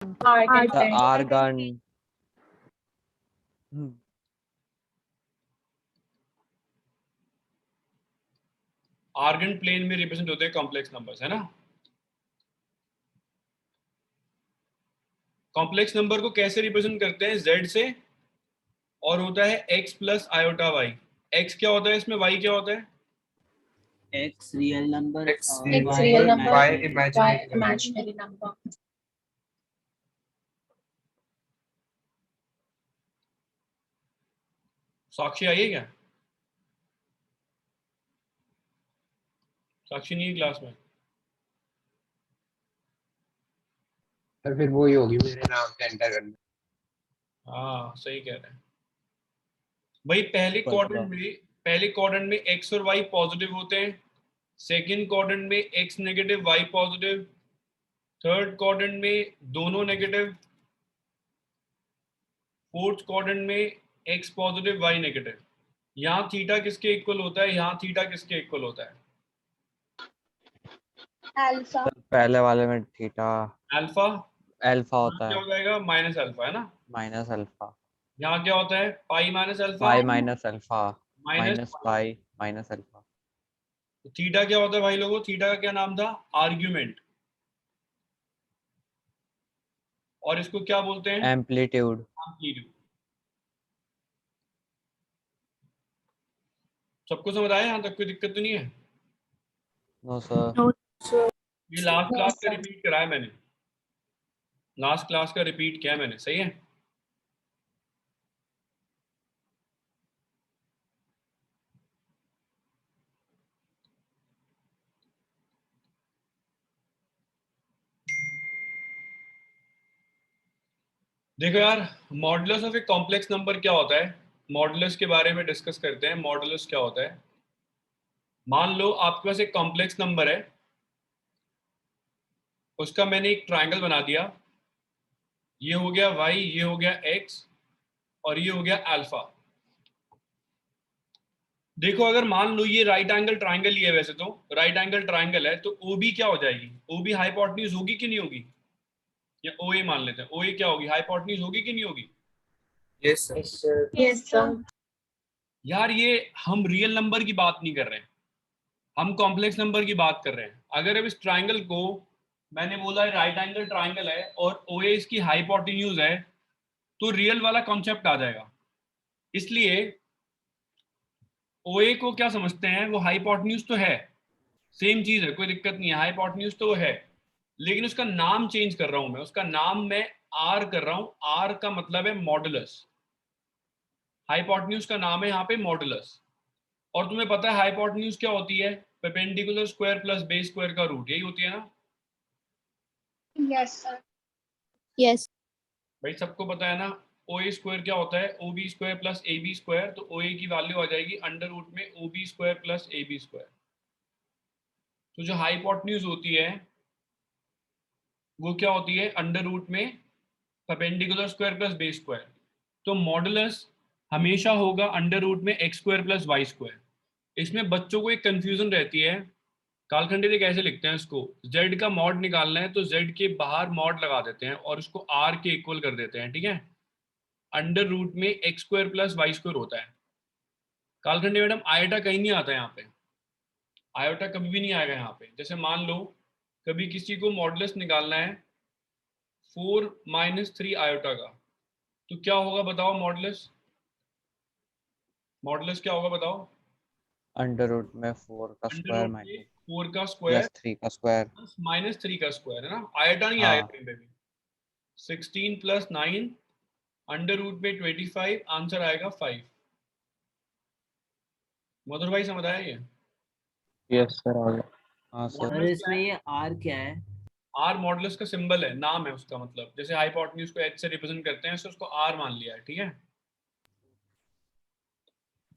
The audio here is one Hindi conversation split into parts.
आर्गन। आर्गन प्लेन में रिप्रेजेंट होते हैं कॉम्प्लेक्स नंबर्स, है ना। कॉम्प्लेक्स नंबर को कैसे रिप्रेजेंट करते हैं? z से, और होता है x plus iota y। x क्या होता है इसमें, y क्या होता है? x real number, y imaginary number। साक्षी आई है क्या? साक्षी नहीं है क्लास में? तो फिर वही होगी, मेरे नाम से एंटर करना। हाँ सही कह रहे हैं भाई। पहले क्वाड्रेंट में x और y पॉजिटिव होते हैं, सेकंड क्वाड्रेंट में x negative y positive, third quadrant में दोनों नेगेटिव, फोर्थ क्वाड्रेंट में x पॉजिटिव y नेगेटिव। यहाँ थीटा किसके इक्वल होता है? यहाँ थीटा किसके इक्वल होता है? अल्फा। पहले वाले में थीटा अल्फा। अल्फा होता क्या है, हो जाएगा? माइनस अल्फा, है ना। Minus alpha. यहाँ क्या होता है? पाई माइनस अल्फा पाई minus alpha minus minus pi minus alpha. Theta क्या होता है भाई लोगों? थीटा का क्या नाम था? आर्ग्यूमेंट। और इसको क्या बोलते हैं? एम्पलीट्यूड। एम्पलीट्यूड। सबको समझ आया? यहाँ तक कोई दिक्कत तो नहीं है? No sir. ये लास्ट क्लास का रिपीट कराया मैंने, लास्ट क्लास का रिपीट किया मैंने, सही है। देखो यार, modulus of a complex number क्या होता है? मॉडुलस के बारे में डिस्कस करते हैं। मॉडुलस क्या होता है? मान लो आपके पास एक कॉम्प्लेक्स नंबर है, उसका मैंने एक ट्रायंगल बना दिया। ये हो गया y, ये हो गया x, और ये हो गया अल्फा। देखो अगर मान लो ये राइट एंगल ट्रायंगल ही है, वैसे तो राइट एंगल ट्रायंगल है, तो ओ बी क्या हो जाएगी? ओ बी हाइपोटेन्यूज होगी कि नहीं होगी? या ओ ए मान लेते हैं, ओ ए क्या होगी? हाइपोटेन्यूज होगी कि नहीं होगी? Yes sir. Yes sir. यार ये हम रियल नंबर की बात नहीं कर रहे हैं, हम कॉम्प्लेक्स नंबर की बात कर रहे हैं। अगर अब इस ट्रायंगल को मैंने बोला है राइट एंगल ट्रायंगल है और ओ ए इसकी हाइपोटेन्यूज है, तो रियल वाला कॉन्सेप्ट आ जाएगा। इसलिए ओ ए को क्या समझते हैं? वो हाइपोटेन्यूज तो है, सेम चीज है, कोई दिक्कत नहीं है, हाइपोटेन्यूज तो वो है, लेकिन उसका नाम चेंज कर रहा हूं मैं। उसका नाम मैं आर कर रहा हूं। आर का मतलब है मॉडुलस। हाइपोटेन्यूज का नाम है यहाँ पे मॉडुलस। और तुम्हें पता है हाइपोटेन्यूज क्या होती है? Perpendicular square plus base square का रूट, यही होती है ना। Yes sir. यस। भाई सबको पता है ना। ओ ए स्क्वायर क्या होता है? O B square plus A B square. तो ओ ए की वैल्यू आ जाएगी अंडर रूट में O B square plus A B square. तो जो हाइपोटेन्यूज होती है वो क्या होती है? अंडर रूट में perpendicular square plus base square. तो मॉडुलस हमेशा होगा अंडर रूट में x square plus Y square. इसमें बच्चों को एक कंफ्यूजन रहती है, कालखंडी से कैसे लिखते हैं इसको? z का मॉड निकालना है तो z के बाहर मॉड लगा देते हैं और उसको r के इक्वल कर देते हैं, ठीक है। अंडर रूट में x square plus Y square होता है। कालखंडी मैडम आयोटा कहीं नहीं आता यहाँ पे, आयोटा कभी भी नहीं आएगा यहाँ पे। जैसे मान लो कभी किसी को मॉडुलस निकालना है 4 - 3 आयोटा का, तो क्या होगा बताओ? मॉडुलस मॉडुलस क्या होगा बताओ? अंडर रूट में 4 का अंडर स्क्वायर रूट में माइनस 4 का स्क्वायर प्लस 3 का स्क्वायर। प्लस -3 का स्क्वायर, है ना। आयोटा नहीं आएगा हाँ कहीं पे भी। 16 + 9 अंडर रूट में 25, आंसर आएगा 5। मधुर भाई समझ आया ये? यस सर, आ गया। हाँ सर। और मॉडुलस क्या इसमें है? ये r क्या है? आर मॉडुलस का सिंबल है, नाम है उसका। मतलब जैसे हाइपोटेन्यूज को h से रिप्रेजेंट करते हैं, तो उसको आर मान लिया है, ठीक है।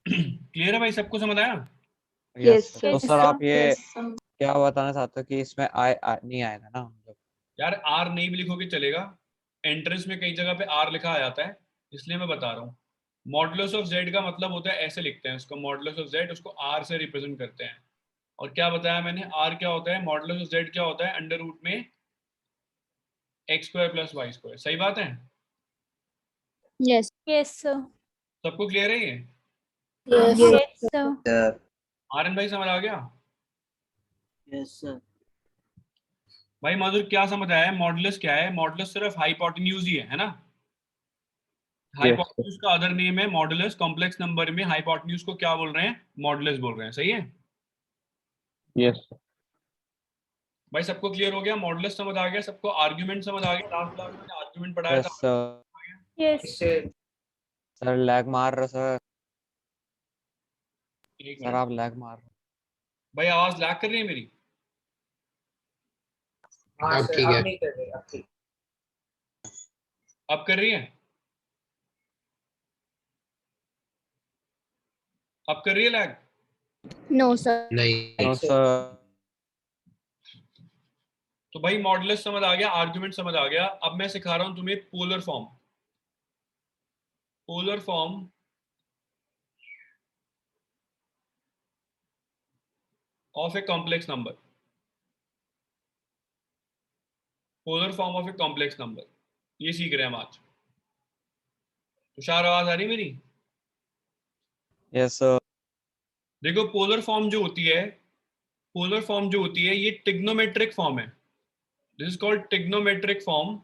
क्लियर है भाई? सबको समझ आया? Yes Yes, sir. तो sir. सर आप ये यस सर। क्या बताना चाहते हो कि इसमें नहीं आएगा ना मतलब? यार आर नहीं भी लिखोगे चलेगा, एंट्रेंस में कई जगह पे आर लिखा आ जाता है, इसलिए मैं बता रहा हूँ। मॉडुलस ऑफ जेड का मतलब होता है, ऐसे लिखते हैं उसको, मॉडुलस ऑफ जेड, उसको आर से रिप्रेजेंट करते हैं। और क्या बताया मैंने? आर क्या होता है? मॉडुलस ऑफ जेड क्या होता है? अंडर रूट में x square plus Y square. सही बात है? Yes. Yes, sir. सबको क्लियर है ये? Yes, sir. आर्यन भाई समझ आ गया? Yes sir. भाई मधुर क्या समझ आया है? मॉडुलस क्या है? मॉडुलस सिर्फ हाइपोटेन्यूज ही है ना? हाइपोटेन्यूज का अदर नेम है मॉडुलस। कॉम्प्लेक्स नंबर में हाइपोटेन्यूज को क्या बोल रहे हैं? मॉडुलस बोल रहे हैं। सही है? यस भाई सबको क्लियर हो गया? मॉडुलस समझ आ गया सबको? आर्गुमेंट समझ आ गया? लास्ट क्लास में आर्गुमेंट पढ़ाया यस था। सर। Yes. सर लैग मार रहे सर। एक सर मिनट आप लैग मार रहे। भाई, आवाज लैग कर रही है मेरी? अब ठीक है। अब कर रही है? अब कर रही है लैग? No, sir. नहीं नो सर। तो भाई मॉडुलस समझ आ गया, आर्गुमेंट समझ आ गया। अब मैं सिखा रहा हूं तुम्हें polar form. Polar form of a complex number. Polar form of a complex number, ये सीख रहे हैं हम आज। तुषार आवाज आ रही मेरी? Yes sir. देखो पोलर फॉर्म जो होती है, पोलर फॉर्म जो होती है ये ट्रिग्नोमेट्रिक फॉर्म है। This is called trigonometric form.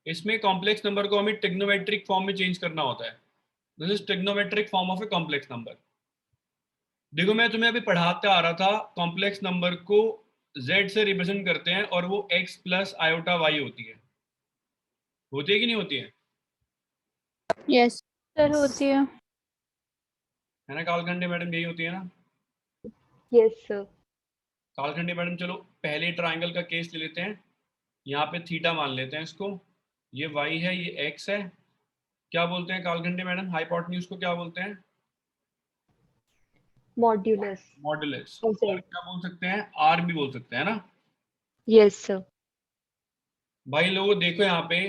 इसमें कॉम्प्लेक्स नंबर को हमें ट्रिग्नोमेट्रिक फॉर्म में चेंज करना होता है। This is trigonometric form of a complex number. देखो मैं तुम्हें अभी पढ़ाते आ रहा था, कॉम्प्लेक्स नंबर को z से रिप्रेजेंट करते हैं और वो x प्लस आयोटा y होती है। होती है कि नहीं होती है? Yes. Sir, होती है। है ना कालखंडे मैडम? यही होती है ना? Yes, sir. कालखंडे मैडम चलो पहले ट्राइंगल का केस ले लेते हैं। यहाँ पे थीटा मान लेते हैं इसको। ये y है, ये x है। क्या बोलते हैं कालखंडे मैडम? हाइपोटेन्यूज को क्या बोलते हैं? Modulus. मॉडुलस। Okay. और क्या बोल सकते हैं? r भी बोल सकते हैं ना? Yes, sir. भाई लोगों देखो यहाँ पे,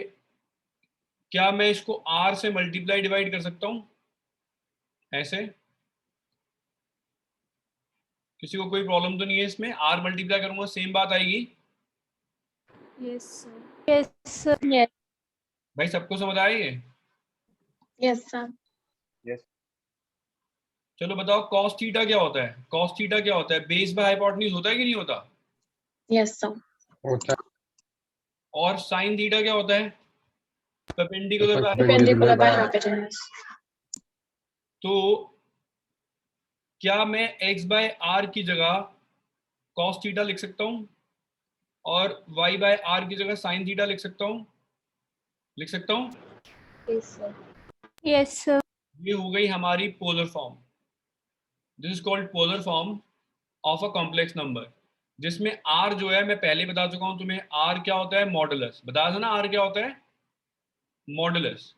क्या मैं इसको r से मल्टीप्लाई डिवाइड कर सकता हूँ ऐसे? किसी को कोई प्रॉब्लम तो नहीं है इसमें? r मल्टीप्लाई करूंगा सेम बात आएगी? Yes, sir. Yes, sir. Yes. भाई सबको समझ आया ये? Yes, sir. चलो बताओ cos थीटा क्या होता है? cos थीटा क्या होता है? बेस बाय हाइपोटेन्यूज होता है कि नहीं होता? Yes, sir. होता और sin थीटा क्या होता है? Perpendicular by. Perpendicular by hypotenuse. तो क्या मैं x बाय r की जगह cos थीटा लिख सकता हूँ और y बाय r की जगह sin थीटा लिख सकता हूँ? लिख सकता हूँ? Yes, sir. Yes, sir. ये हो गई हमारी polar form. This is called polar form of a complex number, जिसमें r जो है मैं पहले बता चुका हूं तुम्हें। r क्या होता है? मॉडुलस। बताया था ना r क्या होता है? मॉडुलस।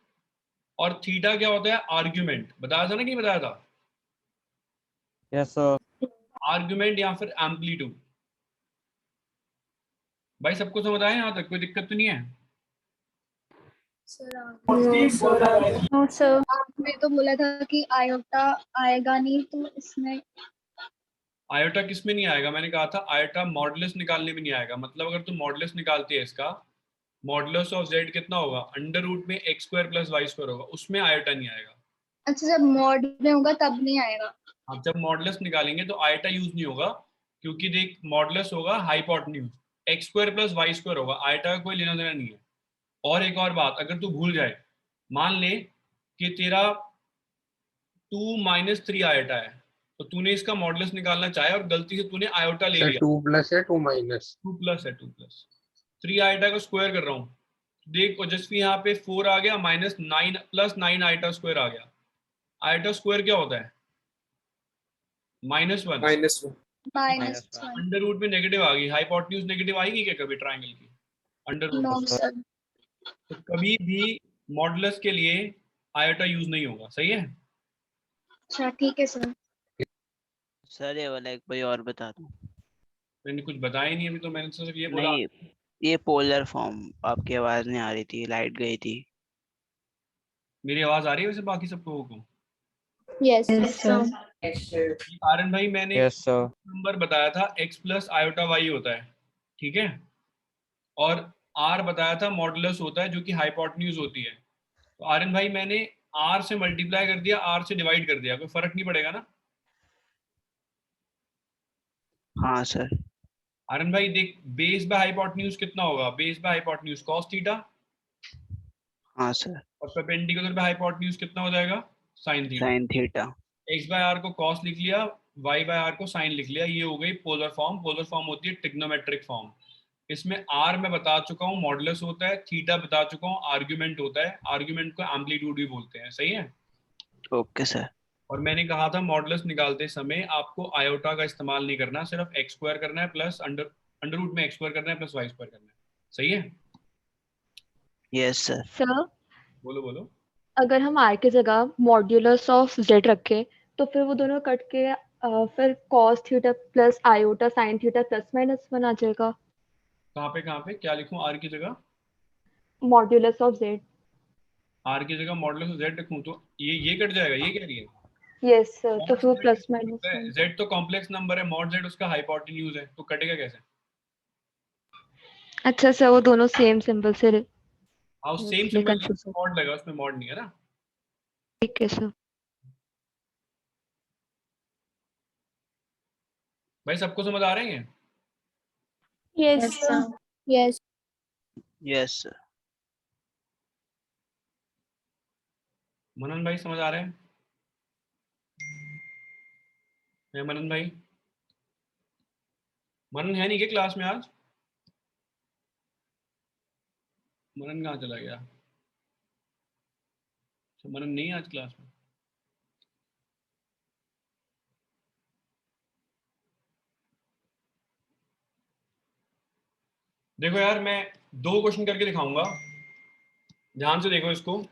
और थीटा क्या होता है? आर्ग्यूमेंट। बताया था ना कि बताया था? Yes sir. आर्ग्यूमेंट या फिर एम्पलीट्यूड। भाई सबको समझ आया यहाँ तक? कोई दिक्कत तो नहीं है? No, sir. आपने तो बोला था कि आयोटा आएगा नहीं, तो इसमें आयोटा किस में नहीं आएगा? मैंने कहा था आयोटा मॉडुलस निकालने में नहीं आएगा। मतलब अगर तुम मॉडुलस निकालती है इसका, मॉडुलस ऑफ z कितना होगा? अंडर रूट में x square plus Y square होगा, उसमें आयोटा नहीं आएगा। अच्छा जब मॉड में होगा तब नहीं आएगा। अब जब मॉडुलस निकालेंगे तो आयोटा यूज नहीं होगा, क्योंकि देख मॉडुलस होगा hypotenuse, x square plus Y square होगा, आयोटा का कोई लेना देना नहीं है। और एक और बात, अगर तू भूल जाए, मान ले कि तेरा 2 माइनस 3 आयोटा है, तो तूने इसका मॉडुलस निकालना चाहे और गलती से तूने आयोटा ले लिया। 2 प्लस है 2 माइनस 2 प्लस है, 2 प्लस 3 आयोटा को स्क्वायर कर रहा हूँ। देख ओजस्वी यहाँ पे 4 आ गया, माइनस 9 प्लस 9 आयोटा स्क्वायर आ गया। आयोटा स्क्वायर क्या होता है? -1। -1 अंडर रूट में नेगेटिव आ गई, हाइपोटेन्यूज नेगेटिव आएगी क्या कभी ट्राइंगल की? Under root no sir. तो कभी भी मॉडुलस के लिए आयोटा यूज नहीं होगा। सही है? अच्छा ठीक है सर। सर ये वाला एक कोई और बता दूं? मैंने कुछ बताया ही नहीं अभी, तो मैंने तो सिर्फ ये बोला। नहीं, ये पोलर फॉर्म। आपकी आवाज नहीं आ रही थी, लाइट गई थी। मेरी आवाज आ रही है वैसे बाकी सब लोगों को? Yes, sir. आर्यन भाई मैंने यस सर। नंबर बताया था x प्लस आयोटा y होता है, ठीक है, और r बताया था मॉडुलस होता है जो कि हाइपोटेन्यूज होती है। तो आर्यन भाई मैंने r से मल्टीप्लाई कर दिया, r से डिवाइड कर दिया, कोई फर्क नहीं पड़ेगा ना? हाँ सर। आर्यन भाई देख, बेस बाय हाइपोटेन्यूज कितना होगा? Base by hypotenuse cos theta, हाँ सर। और परपेंडिकुलर बाय हाइपोटेन्यूज कितना हो जाएगा? sin theta. Sine theta. x by r को cos लिख लिया, y बाय r को sin लिख लिया, ये हो गई पोलर फॉर्म। पोलर फॉर्म होती है ट्रिग्नोमेट्रिक फॉर्म। इसमें r मैं बता चुका हूँ मॉडुलस होता है, थीटा बता चुका हूँ आर्ग्यूमेंट होता है, आर्ग्यूमेंट को एम्पलीट्यूड भी बोलते हैं, सही है। Okay sir. और मैंने कहा था मॉडुलस निकालते समय आपको आयोटा का इस्तेमाल नहीं करना, सिर्फ एक्स स्क्वायर करना है प्लस अंडर रूट में एक्स स्क्वायर करना है प्लस वाई स्क्वायर करना है, सही है। Yes sir. सर बोलो बोलो। अगर हम r की जगह मॉड्यूलस ऑफ z रखें तो फिर वो दोनों कट के फिर cos theta plus iota sin theta plus minus बन आ जाएगा। कहाँ पे क्या लिखूं? आर की जगह मॉड्यूलस ऑफ z। आर की जगह मॉडुलस जेड लिखूं तो ये कट जाएगा, ये कह रही है? यस सर, तो फिर वो प्लस माइनस जेड तो कॉम्प्लेक्स नंबर है, मॉड जेड उसका हाइपोटेन्यूज है, तो कटेगा कैसे? अच्छा सर, वो दोनों सेम सिंबल से हाँ सेम इसलिए सिंबल, कंफ्यूज हो। मॉड लगा, उसमें मॉड नहीं है ना। ठीक है सर। भाई सबको समझ आ रहे हैं? Yes, sir. Yes. Yes sir. मनन भाई समझ आ रहे हैं? मनन भाई, मनन है नहीं क्या क्लास में आज? मनन कहाँ चला गया? अच्छा, मनन नहीं है आज क्लास में। देखो यार, मैं 2 क्वेश्चन करके दिखाऊंगा, ध्यान से देखो इसको।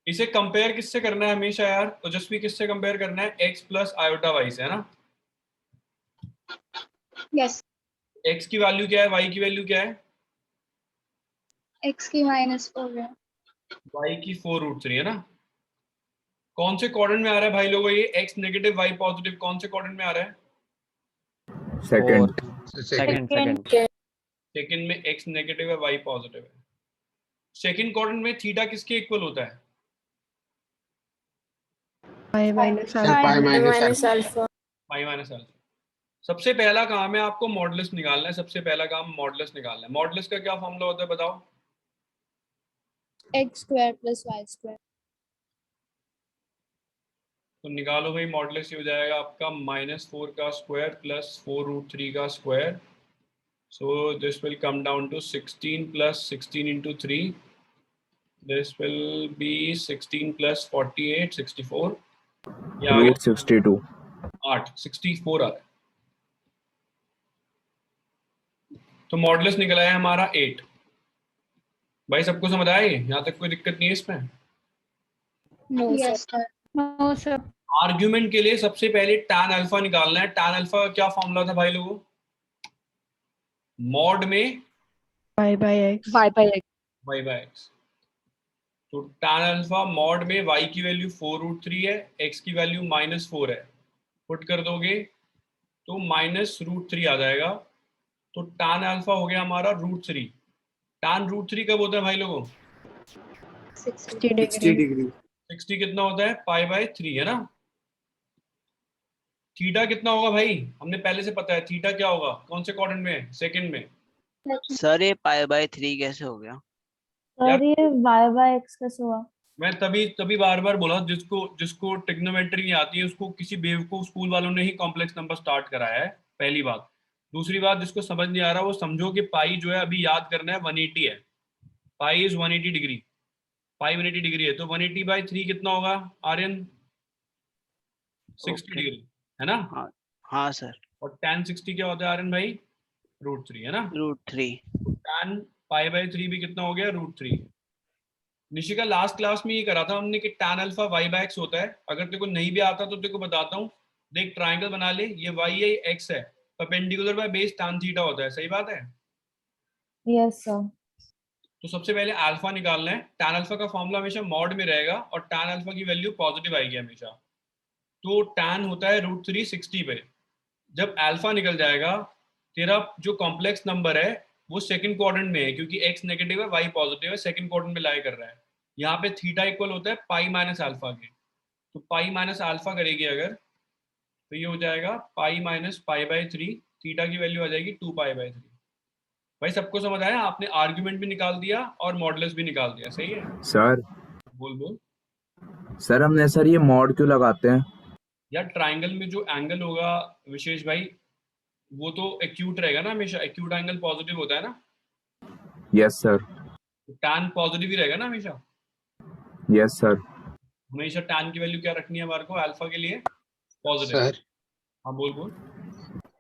इसे कंपेयर किससे करना है हमेशा यार? ओजस्वी, किससे कंपेयर करना है? x प्लस आयोटा वाई से, है ना। Yes. x की वैल्यू क्या है, y की वैल्यू क्या है? X की -4 है। y की 4√3 है ना। कौन से क्वाड्रेंट में आ रहा है भाई लोगों ये? x नेगेटिव y पॉजिटिव कौन से क्वाड्रेंट में आ रहा है? सेकंड। सेकंड सेकंड सेकंड में x नेगेटिव है, y पॉजिटिव है। सेकंड क्वाड्रेंट में थीटा किसके इक्वल होता है? पाई माइनस अल्फा। पाई माइनस अल्फा। सबसे पहला काम है आपको मॉडुलस निकालना है, सबसे पहला काम मॉडुलस निकालना है। मॉडुलस का क्या फॉर्मूला होता है बताओ? x² + y²। तो निकालो भाई, मॉडुलस ये हो जाएगा आपका -4 का स्क्वायर प्लस 4√3 का स्क्वायर। So this will come down to 16 + 16 × 3, this will be 16 + 48 64, या रूट 62 8 64 आ रहा है। तो मॉडुलस निकला है हमारा 8। भाई सबको समझ आए? यहाँ तक कोई दिक्कत नहीं है इसमें? No, Yes sir. No, sir. Argument के लिए सबसे पहले tan अल्फा निकालना है। tan अल्फा का क्या फॉर्मूला था भाई लोगों? मॉड में y by x। y by x। तो tan अल्फा मॉड में y की वैल्यू 4√3 है, x की वैल्यू -4 है। पुट कर दोगे तो -√3 आ जाएगा। तो tan अल्फा हो गया हमारा √3। tan √3 कब होता है भाई लोगों? 60 डिग्री। 60 कितना होता है? π/3 है ना। थीटा कितना होगा भाई? हमने पहले से पता है थीटा क्या होगा, कौन से क्वाड्रेंट में? सेकंड में। सर ये π/3 कैसे हो गया? सर ये y/x कैसे हुआ? मैं तभी बार बार बोला, जिसको ट्रिग्नोमेट्री नहीं आती है उसको किसी बेवकूफ स्कूल वालों ने ही कॉम्प्लेक्स नंबर स्टार्ट कराया है, पहली बात। दूसरी बात, जिसको समझ नहीं आ रहा वो समझो कि पाई जो है अभी याद करना है 180 है। Pi is 180 degree, pi 180 degree है, तो 180/3 कितना होगा आर्यन? 60 डिग्री है ना। हाँ हाँ सर। और tan 60 क्या होता है आर्यन भाई? √3 है ना। √3। तो tan π/3 भी कितना हो गया? √3। निशिका लास्ट क्लास में ये करा था हमने कि tan अल्फा y/x होता है। अगर तेरे को नहीं भी आता तो तेरे को बताता हूँ, देख ट्राइंगल बना ले, ये y है ये x है, perpendicular by base tan theta होता है, सही बात है। Yes sir. तो सबसे पहले अल्फा निकालना है। tan अल्फा का फॉर्मूला हमेशा मॉड में रहेगा और tan अल्फा की वैल्यू पॉजिटिव आएगी हमेशा। तो tan होता है √3 60 पे। जब अल्फा निकल जाएगा तेरा जो कॉम्प्लेक्स नंबर है वो सेकंड क्वाड्रेंट में है, क्योंकि x नेगेटिव है y पॉजिटिव है, सेकंड क्वाड्रेंट में लाई कर रहा है। यहाँ पे थीटा इक्वल होता है पाई माइनस अल्फा के, तो पाई माइनस अल्फा करेगी अगर, तो ये हो जाएगा पाई माइनस पाई बाई 3, थीटा की वैल्यू आ जाएगी 2 पाई बाई 3। भाई सबको समझ आया? आपने आर्ग्यूमेंट भी निकाल दिया और मॉडुलस भी निकाल दिया, सही है? सर बोल बोल। सर हमने सर ये मॉड क्यों लगाते हैं? यार ट्राइंगल में जो एंगल होगा विशेष भाई, वो तो एक्यूट रहेगा ना हमेशा, एक्यूट एंगल पॉजिटिव होता है ना, यस सर। टैन पॉजिटिव ही रहेगा ना हमेशा। Yes sir. हमेशा टैन की वैल्यू क्या रखनी है हमारे को अल्फा के लिए? पॉजिटिव। सर हाँ बोल बोल।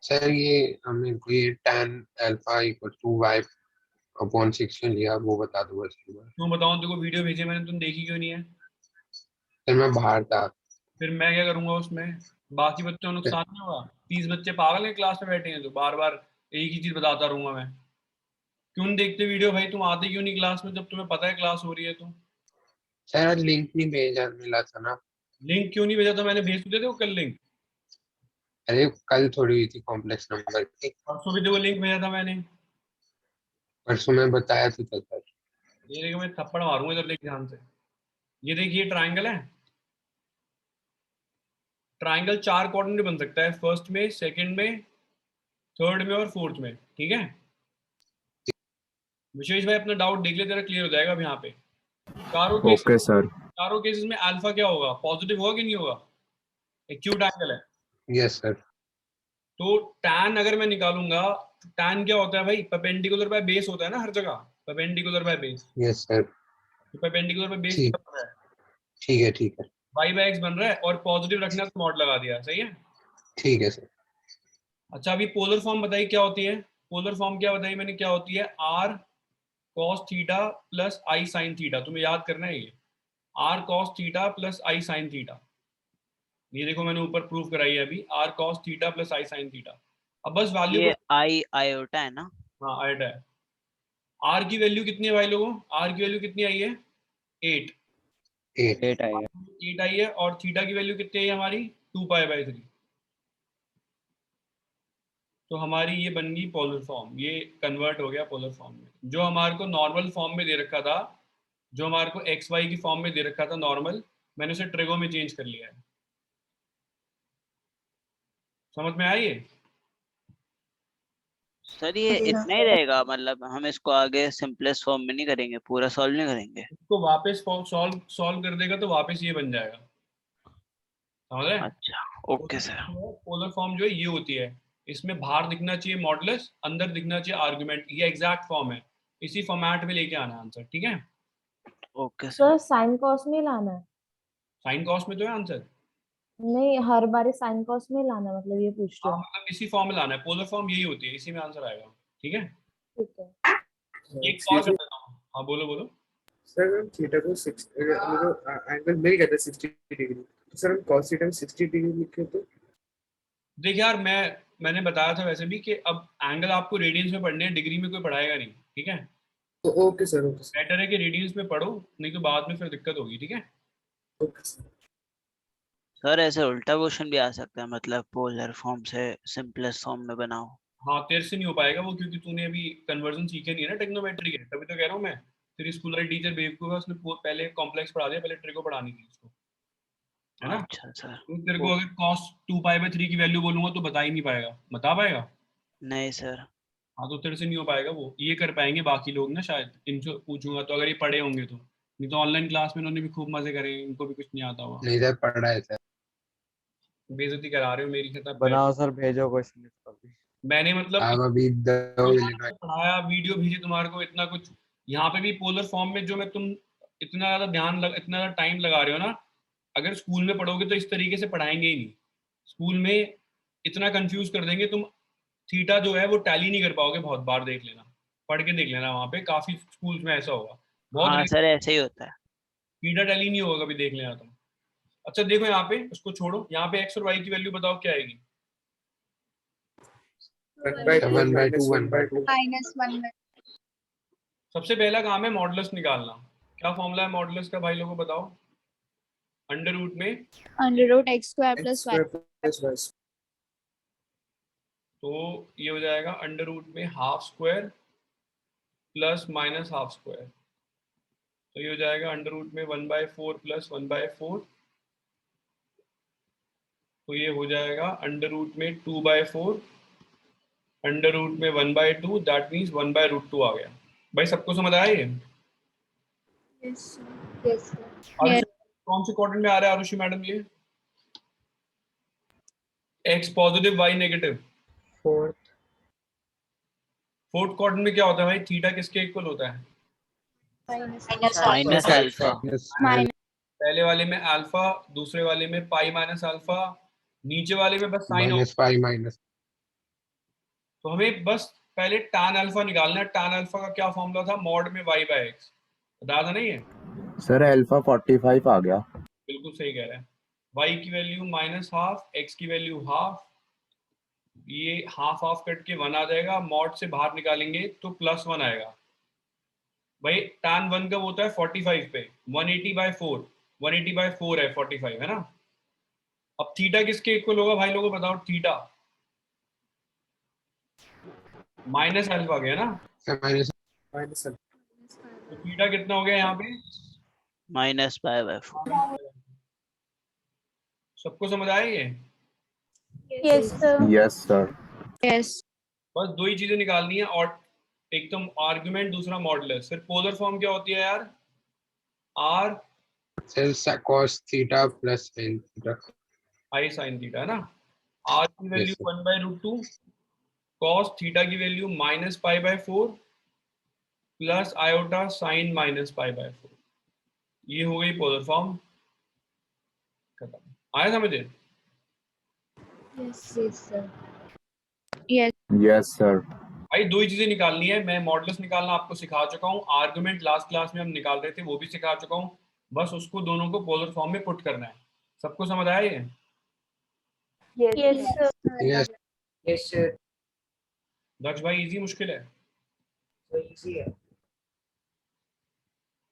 सर ये हमें को ये tan alpha equal to y upon 6 में लिया, वो बता दो बस एक बार। तुम बताओ, तेरे को वीडियो भेजे मैंने, तुम देखी क्यों नहीं है? सर मैं बाहर था। फिर मैं क्या करूंगा उसमें? बाकी बच्चों को नुकसान नहीं होगा? 30 बच्चे पागल हैं क्लास में बैठे हैं, तो बार बार एक ही चीज बताता रहूंगा मैं। क्यों नहीं देखते वीडियो भाई? तुम आते क्यों नहीं क्लास में जब तुम्हें पता है क्लास हो रही है? तो सर लिंक नहीं भेजा मिला था ना। लिंक क्यों नहीं भेजा था? मैंने भेज तो दिया था कल लिंक। अरे कल थोड़ी हुई थी कॉम्प्लेक्स नंबर की, परसों भी देखो लिंक भेजा था मैंने। परसों मैं बताया तो था सर। ये देखो मैं थप्पड़ मारूंगा इधर, देख ध्यान से। ये देखिए ट्राइंगल है, ट्राइंगल 4 क्वाड्रेंट में बन सकता है, फर्स्ट में, सेकंड में, थर्ड में और फोर्थ में, ठीक है? विशेष भाई अपना डाउट देख ले, तेरा क्लियर हो जाएगा अब यहाँ पे। Okay sir. चारों केसेस में अल्फा क्या होगा? पॉजिटिव होगा कि नहीं होगा? एक्यूट एंगल है। Yes sir. तो टैन अगर मैं निकालूंगा, टैन क्या होता है भाई? परपेंडिकुलर बाय बेस होता है ना हर जगह, perpendicular by base. Yes sir. तो परपेंडिकुलर बाय बेस ठीक क्या बन रहा है? ठीक है y बाय x बन रहा है, और पॉजिटिव रखना तो मॉड लगा दिया, सही है? ठीक है सर। अच्छा अभी पोलर फॉर्म बताइए क्या होती है? पोलर फॉर्म क्या बताई मैंने, क्या होती है? r cos theta plus i sin theta. तुम्हें याद करना है ये, r cos theta plus i sin theta. ये देखो मैंने ऊपर प्रूफ कराई है अभी, r cos theta plus i sin theta. अब बस वैल्यू ये को, आई आयोटा है ना? हाँ ऐड है। r की वैल्यू कितनी है भाई लोगों? r की वैल्यू कितनी आई है? 8। 8 आई है। 8 आई है, और थीटा की वैल्यू कितनी आई हमारी? 2 पाई बाई 3। तो हमारी ये बन गई पोलर फॉर्म, ये कन्वर्ट हो गया पोलर फॉर्म में। जो हमारे को नॉर्मल फॉर्म में दे रखा था, जो हमारे को एक्स वाई की फॉर्म में दे रखा था नॉर्मल, मैंने उसे ट्रिगो में चेंज कर लिया है। समझ में आई है? सर ये इतना ही रहेगा, मतलब हम इसको आगे सिंपलेस्ट फॉर्म में नहीं करेंगे, पूरा सॉल्व नहीं करेंगे? इसको वापस सॉल्व कर देगा तो वापस ये बन जाएगा, समझ रहे? अच्छा ओके सर। पोलर फॉर्म जो है ये होती है, इसमें बाहर दिखना चाहिए मॉडुलस, अंदर दिखना चाहिए आर्गुमेंट। ये एग्जैक्ट फॉर्म है, इसी फॉर्मेट में लेके आना आंसर, ठीक है? Okay sir. Sir sine cos में लाना है? साइन कॉस में तो है आंसर। नहीं, हर बार साइन कॉस में लाना है, मतलब ये पूछ रही हाँ हूँ। मतलब इसी फॉर्म में लाना है, पोलर फॉर्म यही होती है, इसी में आंसर आएगा, ठीक है? ठीक है। एक और कर देता हूँ। हाँ बोलो बोलो। सर हम थीटा को 6 एंगल मिल गया था 60 डिग्री, तो सर हम cos थीटा में 60 डिग्री लिखे तो? देख यार मैंने बताया था वैसे भी कि अब एंगल आपको रेडियंस में पढ़ने हैं, डिग्री में कोई पढ़ाएगा नहीं, ठीक है? तो ओके सर बेटर है कि रेडियंस में पढ़ो, नहीं तो बाद में फिर दिक्कत होगी, ठीक है? Okay sir. सर ऐसे उल्टा क्वेश्चन भी आ सकता है, मतलब पोलर फॉर्म से सिंपलेस्ट फॉर्म में बनाओ। हाँ तेरे से नहीं हो पाएगा वो, क्योंकि तूने अभी कन्वर्जन सीखे नहीं है ना ट्रिग्नोमेट्री के, तभी तो कह रहा हूँ मैं। तेरी स्कूल वाली टीचर बेवकूफ है, उसने पहले कॉम्प्लेक्स पढ़ा दिया, पहले ट्रिगो पढ़ानी थी उसको, है ना? अच्छा सर। तो तेरे को अगर cos 2 पाई बाई 3 की वैल्यू बोलूंगा तो बता ही नहीं पाएगा, बता पाएगा? नहीं सर। हाँ तो तेरे से नहीं हो पाएगा वो, ये कर पाएंगे बाकी लोग ना शायद, इनसे पूछूंगा तो, अगर ये पढ़े होंगे तो। नहीं तो ऑनलाइन क्लास में इन्होंने भी खूब मजे करे, इनको भी कुछ नहीं आता हुआ। नहीं सर पढ़ रहा है सर। बेइज्जती करा रहे हो मेरी खिताब। बनाओ सर, भेजो क्वेश्चन इसका भी। मैंने मतलब आप अभी 2 मिनट पढ़ाया, वीडियो भेजी तुम्हारे को, इतना कुछ। यहाँ पे भी पोलर फॉर्म में जो मैं तुम इतना ज्यादा इतना ज्यादा टाइम लगा रहे हो ना, अगर स्कूल में पढ़ोगे तो इस तरीके से पढ़ाएंगे ही नहीं। स्कूल में इतना कंफ्यूज कर देंगे तुम, थीटा जो है वो टैली नहीं कर पाओगे। बहुत बार देख लेना, पढ़ के देख लेना, वहाँ पे काफी स्कूल्स में ऐसा होगा। बहुत हाँ सर ऐसे ही होता है। थीटा टैली नहीं होगा, कभी देख लेना तुम। अच्छा देखो यहाँ पे, उसको छोड़ो, यहाँ पे एक्स और वाई की वैल्यू बताओ क्या आएगी? 1/2 -1/2। सबसे पहला काम है मॉडुलस निकालना। क्या फॉर्मूला है मॉडुलस का भाई लोगों को बताओ? अंडर रूट में √x² + y। Plus y। तो ये हो जाएगा अंडर रूट में half square plus minus half square, तो ये हो जाएगा अंडर रूट में 1/4 प्लस 1/4, तो ये हो जाएगा अंडर रूट में 2/4 अंडर रूट में 1/2, दैट मीन्स 1/√2 आ गया। भाई सबको समझ आया ये? Yes sir. आरुषि कौन से क्वाड्रेंट में आ रहा है आरुषि मैडम ये? X positive y negative. Fourth fourth quadrant में क्या होता है भाई? थीटा किसके इक्वल होता है? Minus alpha. पहले वाले में अल्फा, दूसरे वाले में पाई माइनस अल्फा, नीचे वाले में बस साइन। Minus pi minus. तो हमें बस पहले tan अल्फा निकालना है। tan अल्फा का क्या फॉर्मूला था? मॉड में y/x, बता था नहीं है? सर अल्फा 45 आ गया। बिल्कुल सही कह रहे हैं। y की वैल्यू माइनस हाफ, x की वैल्यू हाफ, ये हाफ हाफ कट के 1 आ जाएगा, मॉड से बाहर निकालेंगे तो +1 आएगा। भाई tan 1 कब होता है? 45 पे, 180/4, 180/4 है 45, है ना? अब थीटा किसके इक्वल होगा भाई लोगों बताओ? थीटा माइनस अल्फा गया ना, माइनस माइनस तो थीटा कितना हो गया यहाँ पे? -π/4। सबको समझ आया ये? Yes sir. Yes sir. बस दो ही चीजें निकालनी है, और एक तो आर्गुमेंट, दूसरा मॉडुलस। फिर पोलर फॉर्म क्या होती है यार? R cos theta plus sin theta. I sine theta, है ना? आर की value Yes, sir. 1/√2, cos theta की वैल्यू -π/4 प्लस आयोटा साइन -π/4। ये हो गई पोलर फॉर्म, खत्म। आया समझे? Yes sir. Yes sir. भाई दो ही चीजें निकालनी है। मैं मॉडुलस निकालना आपको सिखा चुका हूँ, आर्गुमेंट लास्ट क्लास में हम निकाल रहे थे वो भी सिखा चुका हूँ, बस उसको दोनों को पोलर फॉर्म में पुट करना है। सबको समझ आया ये? Yes sir. Yes, yes sir. दक्ष भाई इजी मुश्किल है? तो इजी है,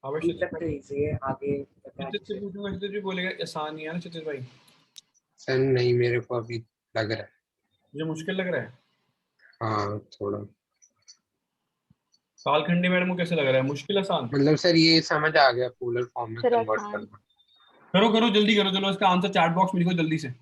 अवश्य अभी तक तो इजी है, आगे पता चित्र से नहीं। पूछूंगा, चित्र भी बोलेगा आसान ही है ना चित्र भाई? सन नहीं मेरे को अभी लग रहा है। मुझे मुश्किल लग रहा है। हाँ थोड़ा, कालखंडी मैडम को कैसे लग रहा है? मुश्किल आसान? मतलब सर ये समझ आ गया पोलर फॉर्म में सर कन्वर्ट आसान। करना। करो करो जल्दी करो, चलो इसका आंसर चैट बॉक्स में लिखो जल्दी से।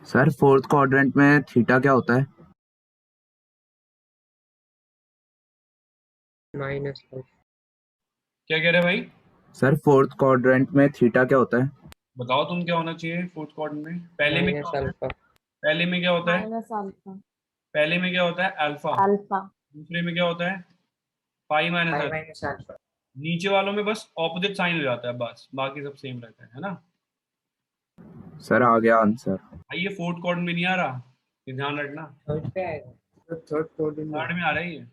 सर फोर्थ क्वाड्रेंट में थीटा क्या होता है? माइनस क्या कह रहे हैं भाई? सर फोर्थ क्वाड्रेंट में थीटा क्या होता है? बताओ तुम, क्या होना चाहिए फोर्थ क्वाड्रेंट में? पहले में क्या माइनस होता है? अल्फा। पहले में क्या होता है? Minus alpha. पहले में क्या होता है? अल्फा। अल्फा। दूसरे में क्या होता है? पाई minus pi alpha. Minus alpha. नीचे वालों में बस ऑपोजिट साइन हो जाता है, बस बाकी सब सेम रहता है ना? सर आ गया आंसर। भाई ये फोर्थ क्वाड्रेंट में नहीं आ रहा, ये ध्यान रखना। थर्ड पे आएगा, तो थर्ड क्वाड्रेंट में। थर्ड में आ रहा है ये।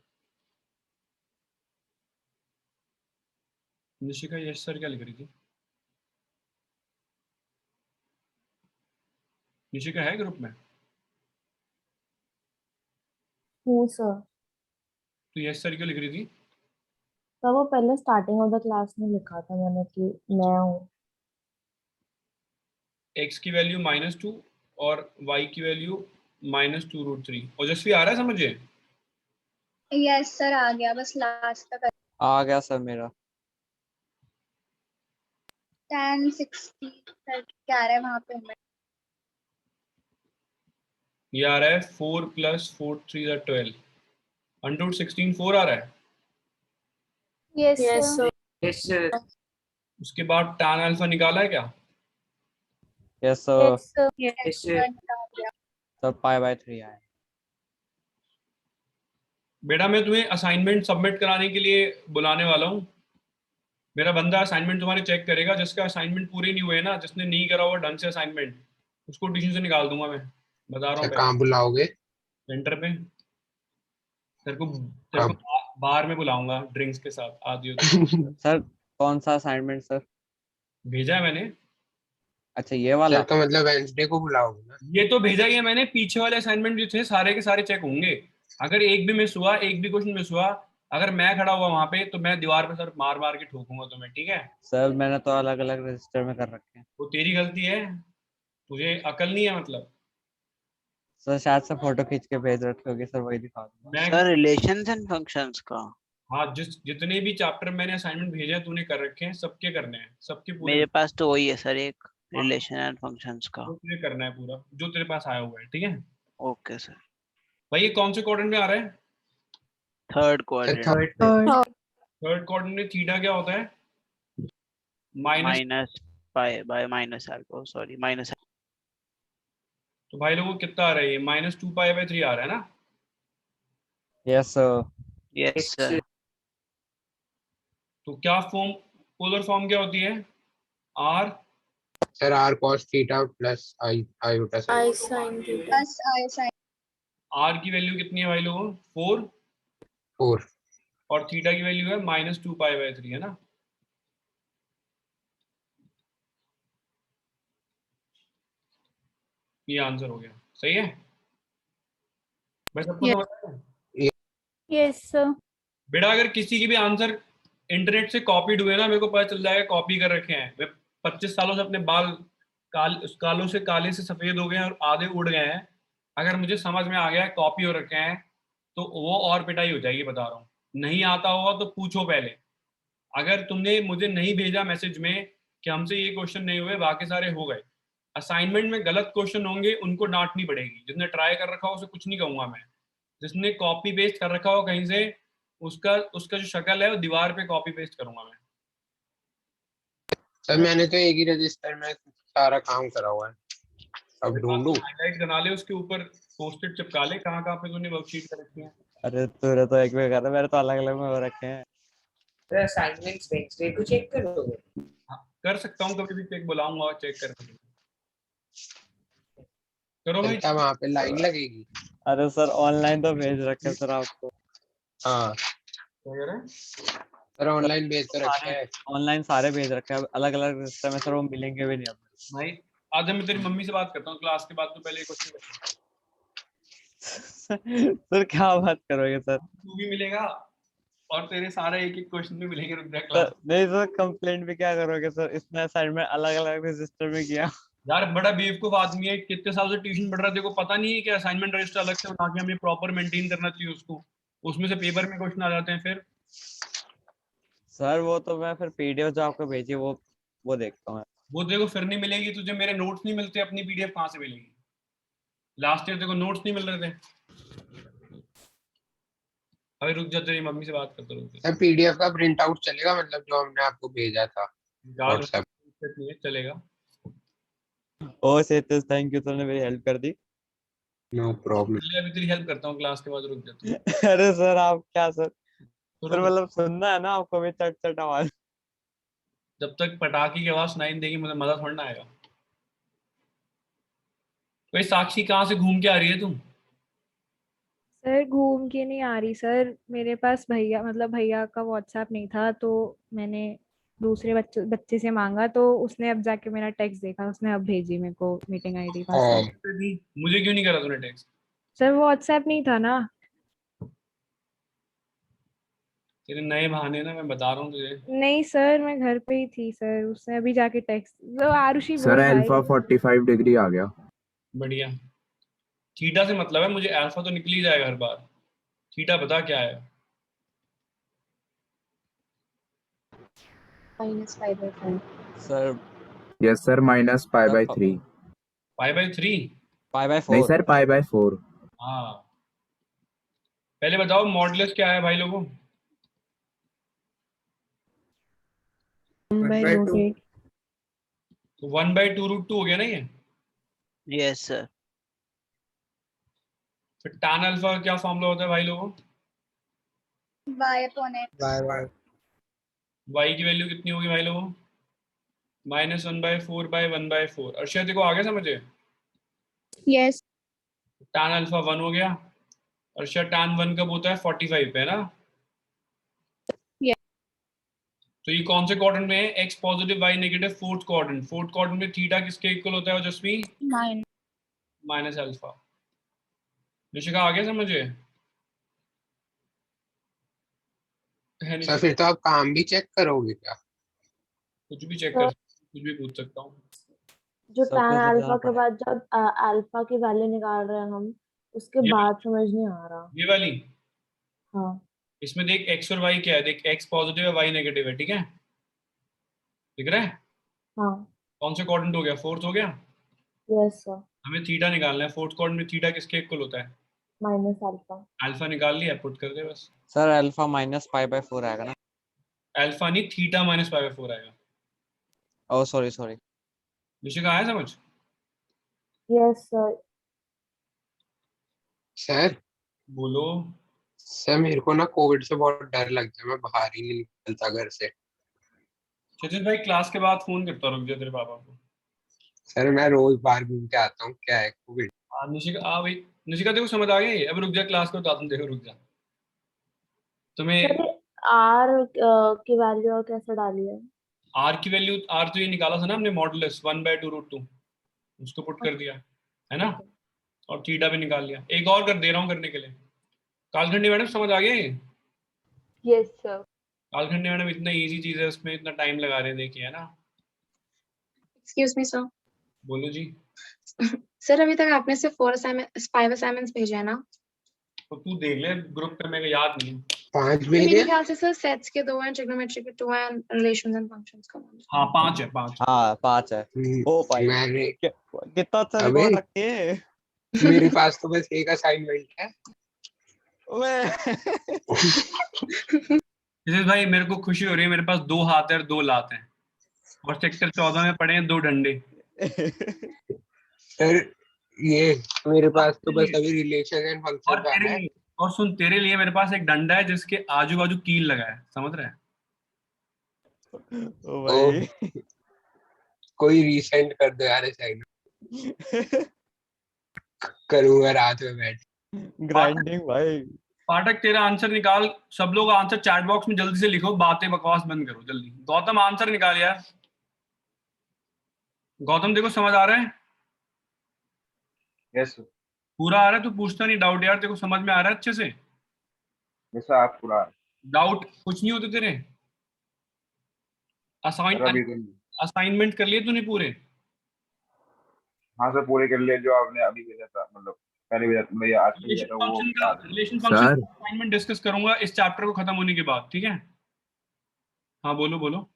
निशिका यश सर क्या लिख रही थी? निशिका है ग्रुप में? हूँ सर। तो यश सर क्यों लिख रही थी? तब वो पहले स्टार्टिंग ऑफ द क्लास में लिखा था मैंने कि मैं हूँ। x की वैल्यू -2 और y की वैल्यू -2√3। ओजस्वी आ रहा है समझे? यस सर आ गया, बस लास्ट तक। आ गया सर मेरा। 1060 क्या आ रहा है वहां पे? ये आ रहा है 4 + 4 3 12, √16 4 आ रहा है। Yes sir. Yes sir. उसके बाद tan अल्फा निकाला है क्या? Yes sir. Yes sir. Yes sir. तब π/3 आया। बेटा मैं तुम्हें असाइनमेंट सबमिट कराने के लिए बुलाने वाला हूँ। मेरा बंदा असाइनमेंट तुम्हारे चेक करेगा, जिसका असाइनमेंट पूरे नहीं हुए ना, जिसने नहीं करा हुआ ढंग से असाइनमेंट, उसको ट्यूशन से निकाल दूंगा मैं, बता रहा हूँ। कहाँ बुलाओगे? सेंटर पे तेरे को कब? बार में बुलाऊंगा ड्रिंक्स के साथ, आदि हो तो। सर कौन सा असाइनमेंट सर? भेजा है मैंने। अच्छा ये वाला। सर तो मतलब वेंसडे को बुलाओगे ना? ये तो भेजा ही है मैंने, पीछे वाले असाइनमेंट जो थे सारे के सारे चेक होंगे। अगर एक भी मिस हुआ, एक भी क्वेश्चन मिस हुआ, अगर मैं खड़ा हुआ वहां पे, तो मैं दीवार पे सर मार मार के ठोकूंगा तुम्हें, ठीक है? सर मैंने तो अलग अलग रजिस्टर में कर रखे हैं। वो तेरी गलती है, तुझे अकल नहीं है मतलब। सर शायद से फोटो खींच के भेज रखी होगी सर, वही दिखा दूंगा। मैं सर रिलेशंस एंड फंक्शंस का हाँ, जितने भी चैप्टर मैंने असाइनमेंट भेजे हैं तूने कर रखे हैं, सबके करने हैं, सबके पूरे। मेरे पास तो वही है सर, एक हाँ, रिलेशन एंड फंक्शंस का। वो तुझे करना है पूरा, जो तेरे पास आया हुआ है, ठीक है? Okay sir. भाई ये कौन से क्वाड्रेंट में आ रहा है? Third sir quadrant. थर्ड में। थर्ड क्वाड्रेंट में थीटा क्या होता है? Minus. Minus pi by minus alpha, sorry minus. तो भाई लोगों को कितना आ रहा है? ये -2π/3 आ रहा है ना? Yes sir. Yes sir. तो क्या फॉर्म, पोलर फॉर्म क्या होती है? R sir r cos theta plus i iota sine. I sine theta. Plus i sine. R की वैल्यू कितनी है भाई लोगों? 4। 4। और थीटा की वैल्यू है -2π/3, है ना? ये आंसर हो गया, सही है? मैं सबको समझ आया? Yes sir. बेटा अगर किसी की भी आंसर इंटरनेट से कॉपीड हुए ना, मेरे को पता चल जाएगा कॉपी कर रखे हैं। मैं 25 सालों से अपने बाल कालों से काले से सफेद हो गए हैं और आधे उड़ गए हैं। अगर मुझे समझ में आ गया कॉपी हो रखे हैं, तो वो और पिटाई हो जाएगी, बता रहा हूँ। नहीं आता होगा तो पूछो पहले। अगर तुमने मुझे नहीं भेजा मैसेज में कि हमसे ये क्वेश्चन नहीं हुए, बाकी सारे हो गए, असाइनमेंट में गलत क्वेश्चन होंगे, उनको डांटनी पड़ेगी। जिसने ट्राई कर रखा हो उसे कुछ नहीं कहूंगा मैं। जिसने कॉपी पेस्ट कर रखा हो कहीं से, उसका उसका जो शक्ल है वो दीवार पे कॉपी पेस्ट करूंगा मैं। सर मैंने तो एक ही रजिस्टर में सारा काम करा हुआ है, अब ढूंढूं? हाईलाइट बना ले, उसके ऊपर पोस्टेड चिपका ले, कहाँ कहाँ पे तूने वर्कशीट कर रखी है। अरे तूने तो एक में करा, मेरे तो अलग अलग में हो रखे हैं। सर असाइनमेंट्स वेंसडे को चेक करोगे? हाँ, कर सकता हूँ, कभी भी चेक बुलाऊंगा और चेक करने के लिए। करो भाई। क्या वहाँ पे लाइन लगेगी? अरे सर ऑनलाइन तो भेज रखे हैं सर आपको। हाँ क्या कह रहे हैं? सर ऑनलाइन भेज तो रखे हैं। ऑनलाइन सारे भेज रखे हैं, अलग अलग रजिस्टर में सर, वो मिलेंगे भी नहीं अब। भाई आज मैं तेरी मम्मी से बात करता हूँ क्लास के बाद, तो पहले क्वेश्चन कर। सर क्या बात करोगे सर? तू भी मिलेगा और तेरे सारे एक एक क्वेश्चन भी मिलेंगे, रुक जा सर क्लास। नहीं सर, कंप्लेंट भी क्या करोगे सर? इसमें असाइनमेंट अलग अलग रजिस्टर में किया। यार बड़ा बेवकूफ आदमी है, कितने साल से ट्यूशन पढ़ रहा है, देखो पता नहीं है कि असाइनमेंट रजिस्टर अलग से बना के हमें प्रॉपर मेंटेन करना चाहिए उसको। उसमें से पेपर में क्वेश्चन आ जाते हैं फिर। सर वो तो मैं फिर पीडीएफ जो आपको भेजी वो देखता हूँ। वो देखो फिर नहीं मिलेगी तुझे, मेरे नोट्स नहीं मिलते, अपनी पीडीएफ कहाँ से मिलेगी? लास्ट ईयर देखो नोट्स नहीं मिल रहे थे। अभी रुक जा, तेरी मम्मी से बात करता, रुक जा। सर पीडीएफ का प्रिंट आउट चलेगा, मतलब जो हमने आपको भेजा था व्हाट्सएप? चलेगा। ओ सेतस, थैंक यू, तुमने मेरी हेल्प कर दी। No problem. अभी तेरी हेल्प करता हूँ क्लास के बाद, रुक जा तू। अरे सर आप क्या सर? तो सर रुक, मतलब सुनना है ना आपको भी चट चट आवाज। जब तक पटाखे की आवाज सुनाई नहीं देगी मुझे मजा थोड़ा ना आएगा। भाई साक्षी कहाँ से घूम के आ रही है तुम? सर घूम के नहीं आ रही सर, मेरे पास भैया का व्हाट्सएप नहीं था, तो मैंने दूसरे बच्चे से मांगा, तो उसने अब जाके मेरा टेक्स्ट देखा, उसने अब भेजी मेरे को मीटिंग आईडी पासवर्ड। मुझे क्यों नहीं करा तूने टेक्स्ट? सर वो व्हाट्सएप नहीं था ना। तेरे नए बहाने ना, मैं बता रहा हूँ तुझे। नहीं सर, मैं घर पे ही थी सर, उसने अभी जाके टेक्स्ट, तो आरुषि सर बोल रहा अल्फा है। 45 डिग्री आ गया। बढ़िया। थीटा से मतलब है मुझे, अल्फा तो निकल ही जाएगा हर बार। थीटा बता क्या है? -π/3। Sir yes sir, -π/3। π/3? नहीं 5/4। सर, π/4। हाँ, पहले बताओ मॉडुलस क्या है भाई लोगों? 1/√8। तो 1/2√2 हो गया ना ये। Yes sir. फिर tan अल्फा का क्या फॉर्मूला होता है भाई लोगों? y upon x. y y की वैल्यू कितनी होगी भाई लोगों? -1/4/1/4। अर्षद देखो आगे समझे? Yes. tan अल्फा 1 हो गया। अर्षद tan 1 कब होता है? 45 पे है ना? Yes. तो ये कौन से क्वाड्रेंट में है? x positive y negative, fourth quadrant. Fourth quadrant में थीटा किसके इक्वल होता है जस्मी? 9. Minus alpha. निशिका आगे समझे? है सर निशिका? फिर तो आप काम भी चेक करोगे क्या? कुछ भी चेक कर, कुछ भी पूछ सकता हूँ। जो सब tan कुछ अल्फा बताना के पड़ेगा। बाद जब अल्फा की वैल्यू निकाल रहे हैं हम, उसके ये बाद समझ नहीं आ रहा। ये वाली, हाँ इसमें देख x और y क्या है। देख x पॉजिटिव है, y नेगेटिव है, ठीक है? दिख रहा है? हाँ कौन से क्वाड्रेंट हो गया? फोर्थ हो गया। यस सर, हमें थीटा निकालना है। फोर्थ क्वाड्रेंट में थीटा किसके इक्वल होता है? Minus alpha. अल्फा निकाल लिया, पुट कर दे बस। सर अल्फा -π/4 आएगा ना? अल्फा नहीं, थीटा -π/4 आएगा। Oh sorry sorry. निशिका आया समझ? Yes sir. सर बोलो। सर मेरे को ना कोविड से बहुत डर लगता है, मैं बाहर ही नहीं निकलता घर से। सचिन भाई क्लास के बाद फोन करता, रुक जा तेरे पापा को। सर मैं रोज बाहर घूम के आता हूँ, क्या है कोविड? निशिका आ भाई। निशिका देखो समझ आ गई? अब रुक जा, क्लास को बताता हूँ। देखो रुक जा, तुम्हें सर आर की वैल्यू कैसे डाली है? आर की वैल्यू, आर तो ये निकाला था ना हमने, मॉडुलस 1/2√2, उसको पुट कर दिया है ना? और थीटा भी निकाल लिया। एक और कर दे रहा हूँ करने के लिए। कालखंडी मैडम समझ आ गया ये? Yes sir. कालखंडी मैडम इतना इजी चीज है, उसमें इतना टाइम लगा रहे हैं, देखिए है ना? Excuse me sir. बोलो जी। सर अभी तक आपने सिर्फ 5 असाइनमेंट्स भेजे हैं ना? तो तू देख ले ग्रुप पे, मेरे को याद नहीं है। 5 मेरे भेजे? ख्याल से सर सेट्स के 2 हैं, ट्रिग्नोमेट्री के 2 हैं, रिलेशंस एंड फंक्शंस का 1 हाँ 5 है, 5। हाँ 5 है। ओ भाई मैंने कितना अच्छा अबे रिकॉर्ड रखती है। मेरे पास तो बस एक असाइनमेंट है। नितिश भाई मेरे को खुशी हो रही है, मेरे पास 2 हाथ है और 2 लात हैं, और सेक्टर 14 में पड़े हैं 2 डंडे। सर ये मेरे पास तो तेरे बस लिए, अभी रिलेशन एंड और फंक्शन का तेरे है। लिए, और सुन, तेरे लिए मेरे पास एक डंडा है जिसके आजू बाजू कील लगा है, समझ रहा है? ओ ओ भाई कोई रीसेंड कर दो यार असाइनमेंट, करूंगा रात में बैठ। ग्राइंडिंग भाई। पाठक तेरा आंसर निकाल। सब लोग आंसर चैट बॉक्स में जल्दी से लिखो, बातें बकवास बंद करो जल्दी। गौतम आंसर निकाल यार। गौतम देखो समझ आ रहा है? Yes sir. पूरा आ रहा है? तू पूछता नहीं डाउट यार, देखो समझ में आ रहा है अच्छे से? यस सर, आप पूरा डाउट कुछ नहीं होते तेरे? सर अभी तो असाइनमेंट कर लिए तूने पूरे? हाँ सर, पूरे कर लिए जो आपने अभी भेजा था, मतलब पहले भेजा था, मैं आज भेजा था वो याद है। Relation sir. Function assignment discuss करूंगा इस चैप्टर को खत्म होने के बाद, ठीक है? हाँ बोलो बोलो।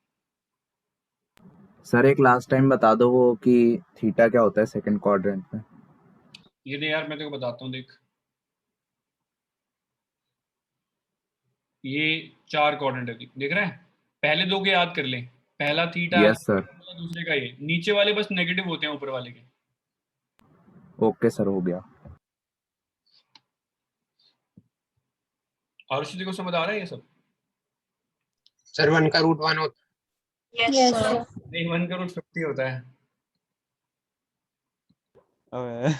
सर एक लास्ट टाइम बता दो वो कि थीटा क्या होता है सेकंड क्वाड्रेंट में। ये दे यार, मैं तेरे को बताता हूँ, देख। ये 4 क्वाड्रेंट है, देख रहा है? पहले 2 के याद कर ले। पहला थीटा, यस सर। दूसरे का ये। नीचे वाले बस नेगेटिव होते हैं, ऊपर वाले के। ओके सर, हो गया। और को समझ आ रहा है ये सब? सर 1 का रूट 1 होता यस सर। नहीं, 1 का रूट 50 होता है। अबे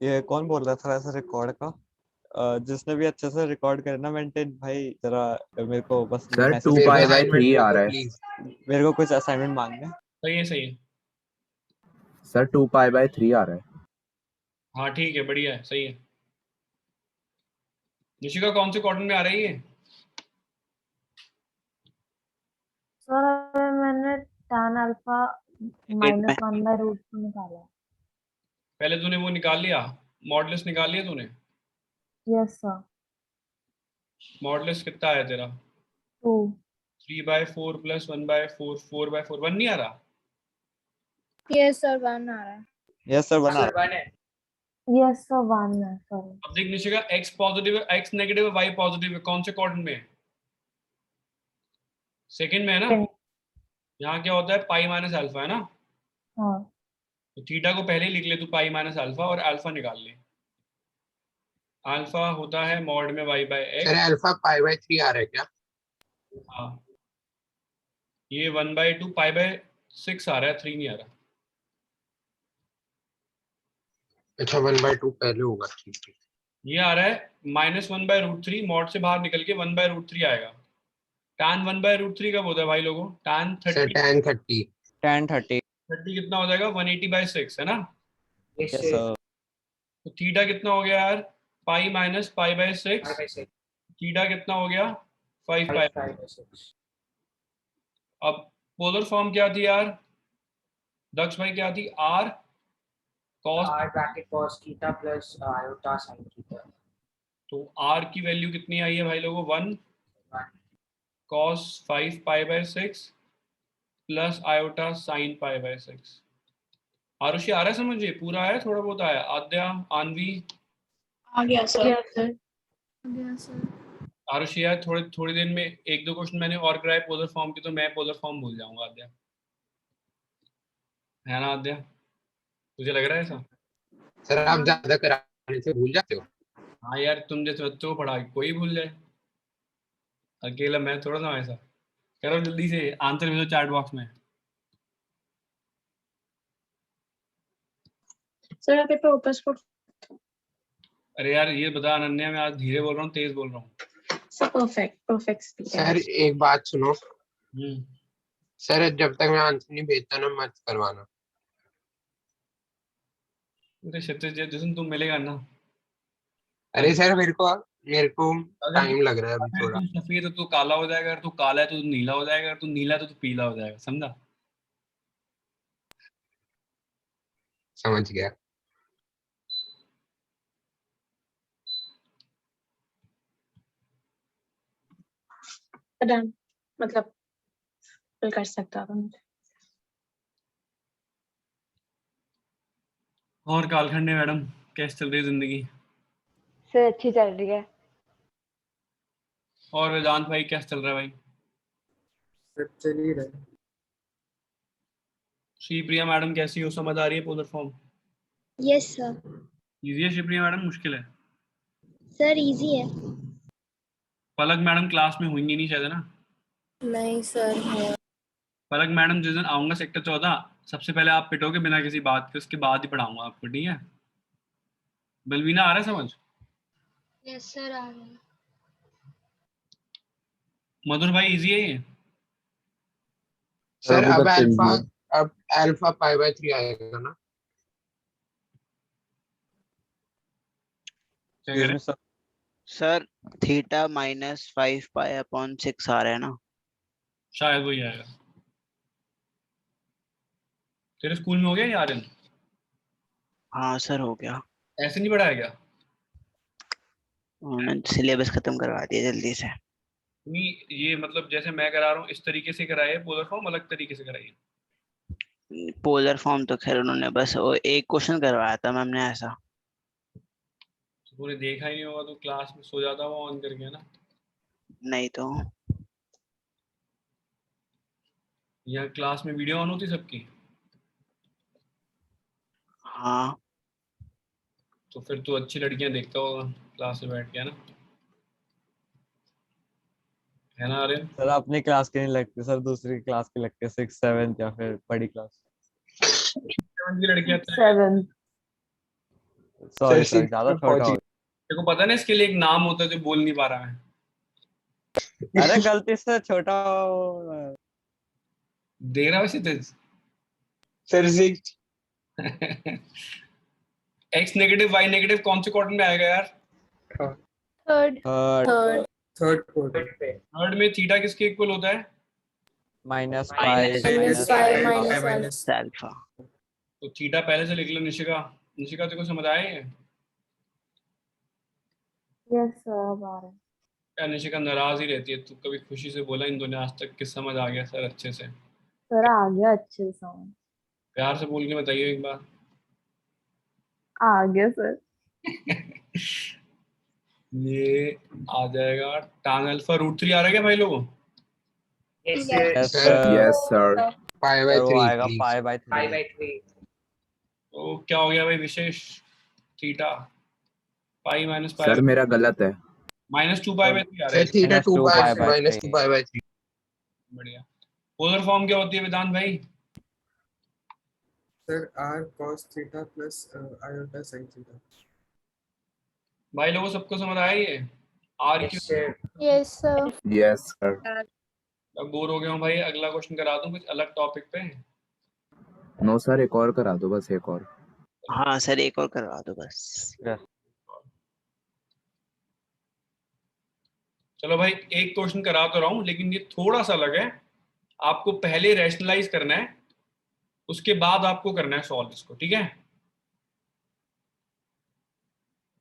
ये कौन बोल रहा था ऐसा रिकॉर्ड का? जिसने भी अच्छे से रिकॉर्ड करना मेंटेन भाई, जरा मेरे को बस सर मैसेज 2π/3 है आ रहा है। प्लीज। मेरे को कुछ असाइनमेंट मांगने। सही है, सही है। सर 2π/3 आ रहा है। हाँ ठीक है, बढ़िया है, सही है। निशिका कौन से क्वाड्रेंट में आ रही है? सर मैंने tan अल्फा -1/√2 निकाला है। पहले तूने वो निकाल लिया, मॉडुलस निकाल लिया तूने? Yes sir. मॉडुलस कितना आया तेरा? 2। 3/4 + 1/4, 4/4। 1 नहीं आ रहा? Yes sir, 1 आ रहा है. यस सर बना। यस सर 1 है सॉरी। अब देख निशिका, x पॉजिटिव है, x नेगेटिव है, y पॉजिटिव है, कौन से क्वाड्रेंट में है? सेकंड में है ना? यहाँ क्या होता है? पाई माइनस अल्फा, है ना? हाँ तो थीटा को पहले ही लिख ले तू पाई माइनस अल्फा और अल्फा निकाल ले। अल्फा होता है मॉड में y by sir x. Alpha pi by 3 आ रहा है क्या? हाँ ये 1/2 पाई बाय 6 आ रहा है, 3 नहीं आ रहा। अच्छा 1/2 पहले होगा, ठीक है। ये आ रहा है -1/√3, मॉड से बाहर निकल के 1/√3 आएगा। tan 1/√3 कब होता है भाई लोगों? tan sir 30। tan 30 tan 30 30 कितना हो जाएगा? 180/6 है ना। Yes, yes sir. sir तो थीटा कितना हो गया यार? पाई माइनस पाई बाय 6। 5/6. थीटा कितना हो गया? 5 पाई। 5/6. अब पोलर फॉर्म क्या थी यार दक्ष भाई? क्या थी? r cos। R bracket cos theta plus iota sin theta. तो r की वैल्यू कितनी आई है भाई लोगों? 1 One. cos 5 pi by 6 plus iota sine pi by 6। Arushi आ रहा है समझिए? पूरा है थोड़ा बहुत आया? आद्या, आनवी, आ गया सर। आरुषि यार थोड़ी देर में 1-2 क्वेश्चन मैंने और कराए पोलर फॉर्म के, तो मैं पोलर फॉर्म भूल जाऊंगा आद्या, है ना आद्या? तुझे लग रहा है ऐसा? सर आप ज्यादा कराने से भूल जाते हो। हाँ यार तुम जैसे बच्चों को पढ़ा के कोई भूल जाए, अकेला मैं थोड़ा सा ऐसा। करो जल्दी से आंसर भेजो चैट बॉक्स में। सर आप पेपर ऊपर स्पोर्ट। अरे यार ये बता अनन्या, मैं आज धीरे बोल रहा हूँ तेज बोल रहा हूँ? सर परफेक्ट सर एक बात सुनो, हम्म सर जब तक मैं आंसर नहीं भेजता ना मत करवाना। अरे क्षितिज जिस तुम मिलेगा ना। अरे सर मेरे को टाइम लग रहा है अभी अगर थोड़ा। तू सफेद है तो तू काला हो जाएगा, अगर तू काला है तो तू नीला हो जाएगा, अगर तू नीला है तो तू पीला हो जाएगा, समझा? समझ गया। डन, मतलब फिल कर सकता हूँ। और कालखंड मैडम कैसे चल रही है जिंदगी? सर अच्छी चल रही है। और वेदांत भाई कैसे चल रहा है भाई? सब चल ही रहा है। श्रीप्रिया मैडम कैसी हो? समझ आ रही है polar form? Yes sir. Easy है श्रीप्रिया मैडम मुश्किल है? सर इजी है। पलक मैडम क्लास में होंगी नहीं शायद, है ना? नहीं सर है। पलक मैडम जिस दिन आऊंगा सेक्टर 14 सबसे पहले आप पिटोगे बिना किसी बात के, उसके बाद ही पढ़ाऊंगा आपको, ठीक है? बलवीना आ रहा है समझ? यस सर आ गया। मधुर भाई इजी है ये? सर अभी अब तक तो अल्फा easy है। अब अल्फा पाई बाय 3 आएगा ना? क्या कह रहे हैं? Sir sir theta -5 pi upon 6 आ रहा है ना? शायद वही आएगा। तेरे स्कूल में हो गया ये आर्यन? हाँ सर हो गया, ऐसे नहीं पढ़ाया क्या? उन्होंने सिलेबस खत्म करवा दिया जल्दी से। नहीं ये मतलब जैसे मैं करा रहा हूँ इस तरीके से कराइए, पोलर फॉर्म अलग तरीके से कराइए। पोलर फॉर्म तो खैर उन्होंने बस वो एक क्वेश्चन करवाया था मैम ने ऐसा। तो पूरे देखा ही नहीं होगा तो क्लास में सो जाता हुआ ऑन करके, है ना? नहीं तो यहाँ क्लास में वीडियो ऑन होती सबकी? हाँ तो फिर तो अच्छी लड़कियां देखता होगा क्लास में बैठ के, है ना? है ना आर्यन? सर अपनी क्लास के नहीं लगते सर, दूसरी क्लास के लगते, 6th 7th या फिर बड़ी क्लास। 7th की लड़कियां अच्छा है। 7 सॉरी सर सर ज्यादा 6 छोटा हो तेरे को पता है ना इसके लिए एक नाम होता है जो बोल नहीं पा रहा मैं? गया। अरे गलती से छोटा हो- देख रहा वैसे तेज। Sir 6 x negative y negative कौन से क्वाड्रेंट में आएगा यार? थर्ड थर्ड थर्ड फोर्थ पे थर्ड में थीटा किसके इक्वल होता है? -5 -5 अल्फा। तो थीटा पहले से लिख लो निशिका। निशिका तेरे को समझ आए? यस सर अब आ रहा है। यार निशिका नाराज ही रहती है, तू कभी खुशी से बोला इन दोनों आज तक कि समझ आ गया सर अच्छे से? सर आ गया अच्छे से समझ। प्यार से बोल के बताइए एक बार। आ गया सर। ये आ जाएगा tan α√3 आ रहा है क्या भाई लोगों? Yes yes sir sir yes sir. Pi by sir वो 3 आएगा प्लीज। 5/3 5/3 तो क्या हो गया भाई Vishesh? Theta pi minus sir pi मेरा गलत है। -2 पाई/3 आ रहा सर है। Theta -2 pi by minus 2 pi by 3। बढ़िया। पोलर फॉर्म क्या होती है वेदांत भाई? Sir r cos theta plus iota sin theta. भाई लोगों सबको समझ आया ये? आर क्यू यस सर। Yes sir. अब बोर हो गया हूँ भाई, अगला क्वेश्चन करा दूं कुछ अलग टॉपिक पे। नो सर, एक और करा दो, बस एक और। हाँ सर, एक और करवा दो बस। चलो भाई एक क्वेश्चन करा तो रहा हूँ, लेकिन ये थोड़ा सा अलग है। आपको पहले रैशनलाइज करना है, उसके बाद आपको करना है सॉल्व इसको, ठीक है?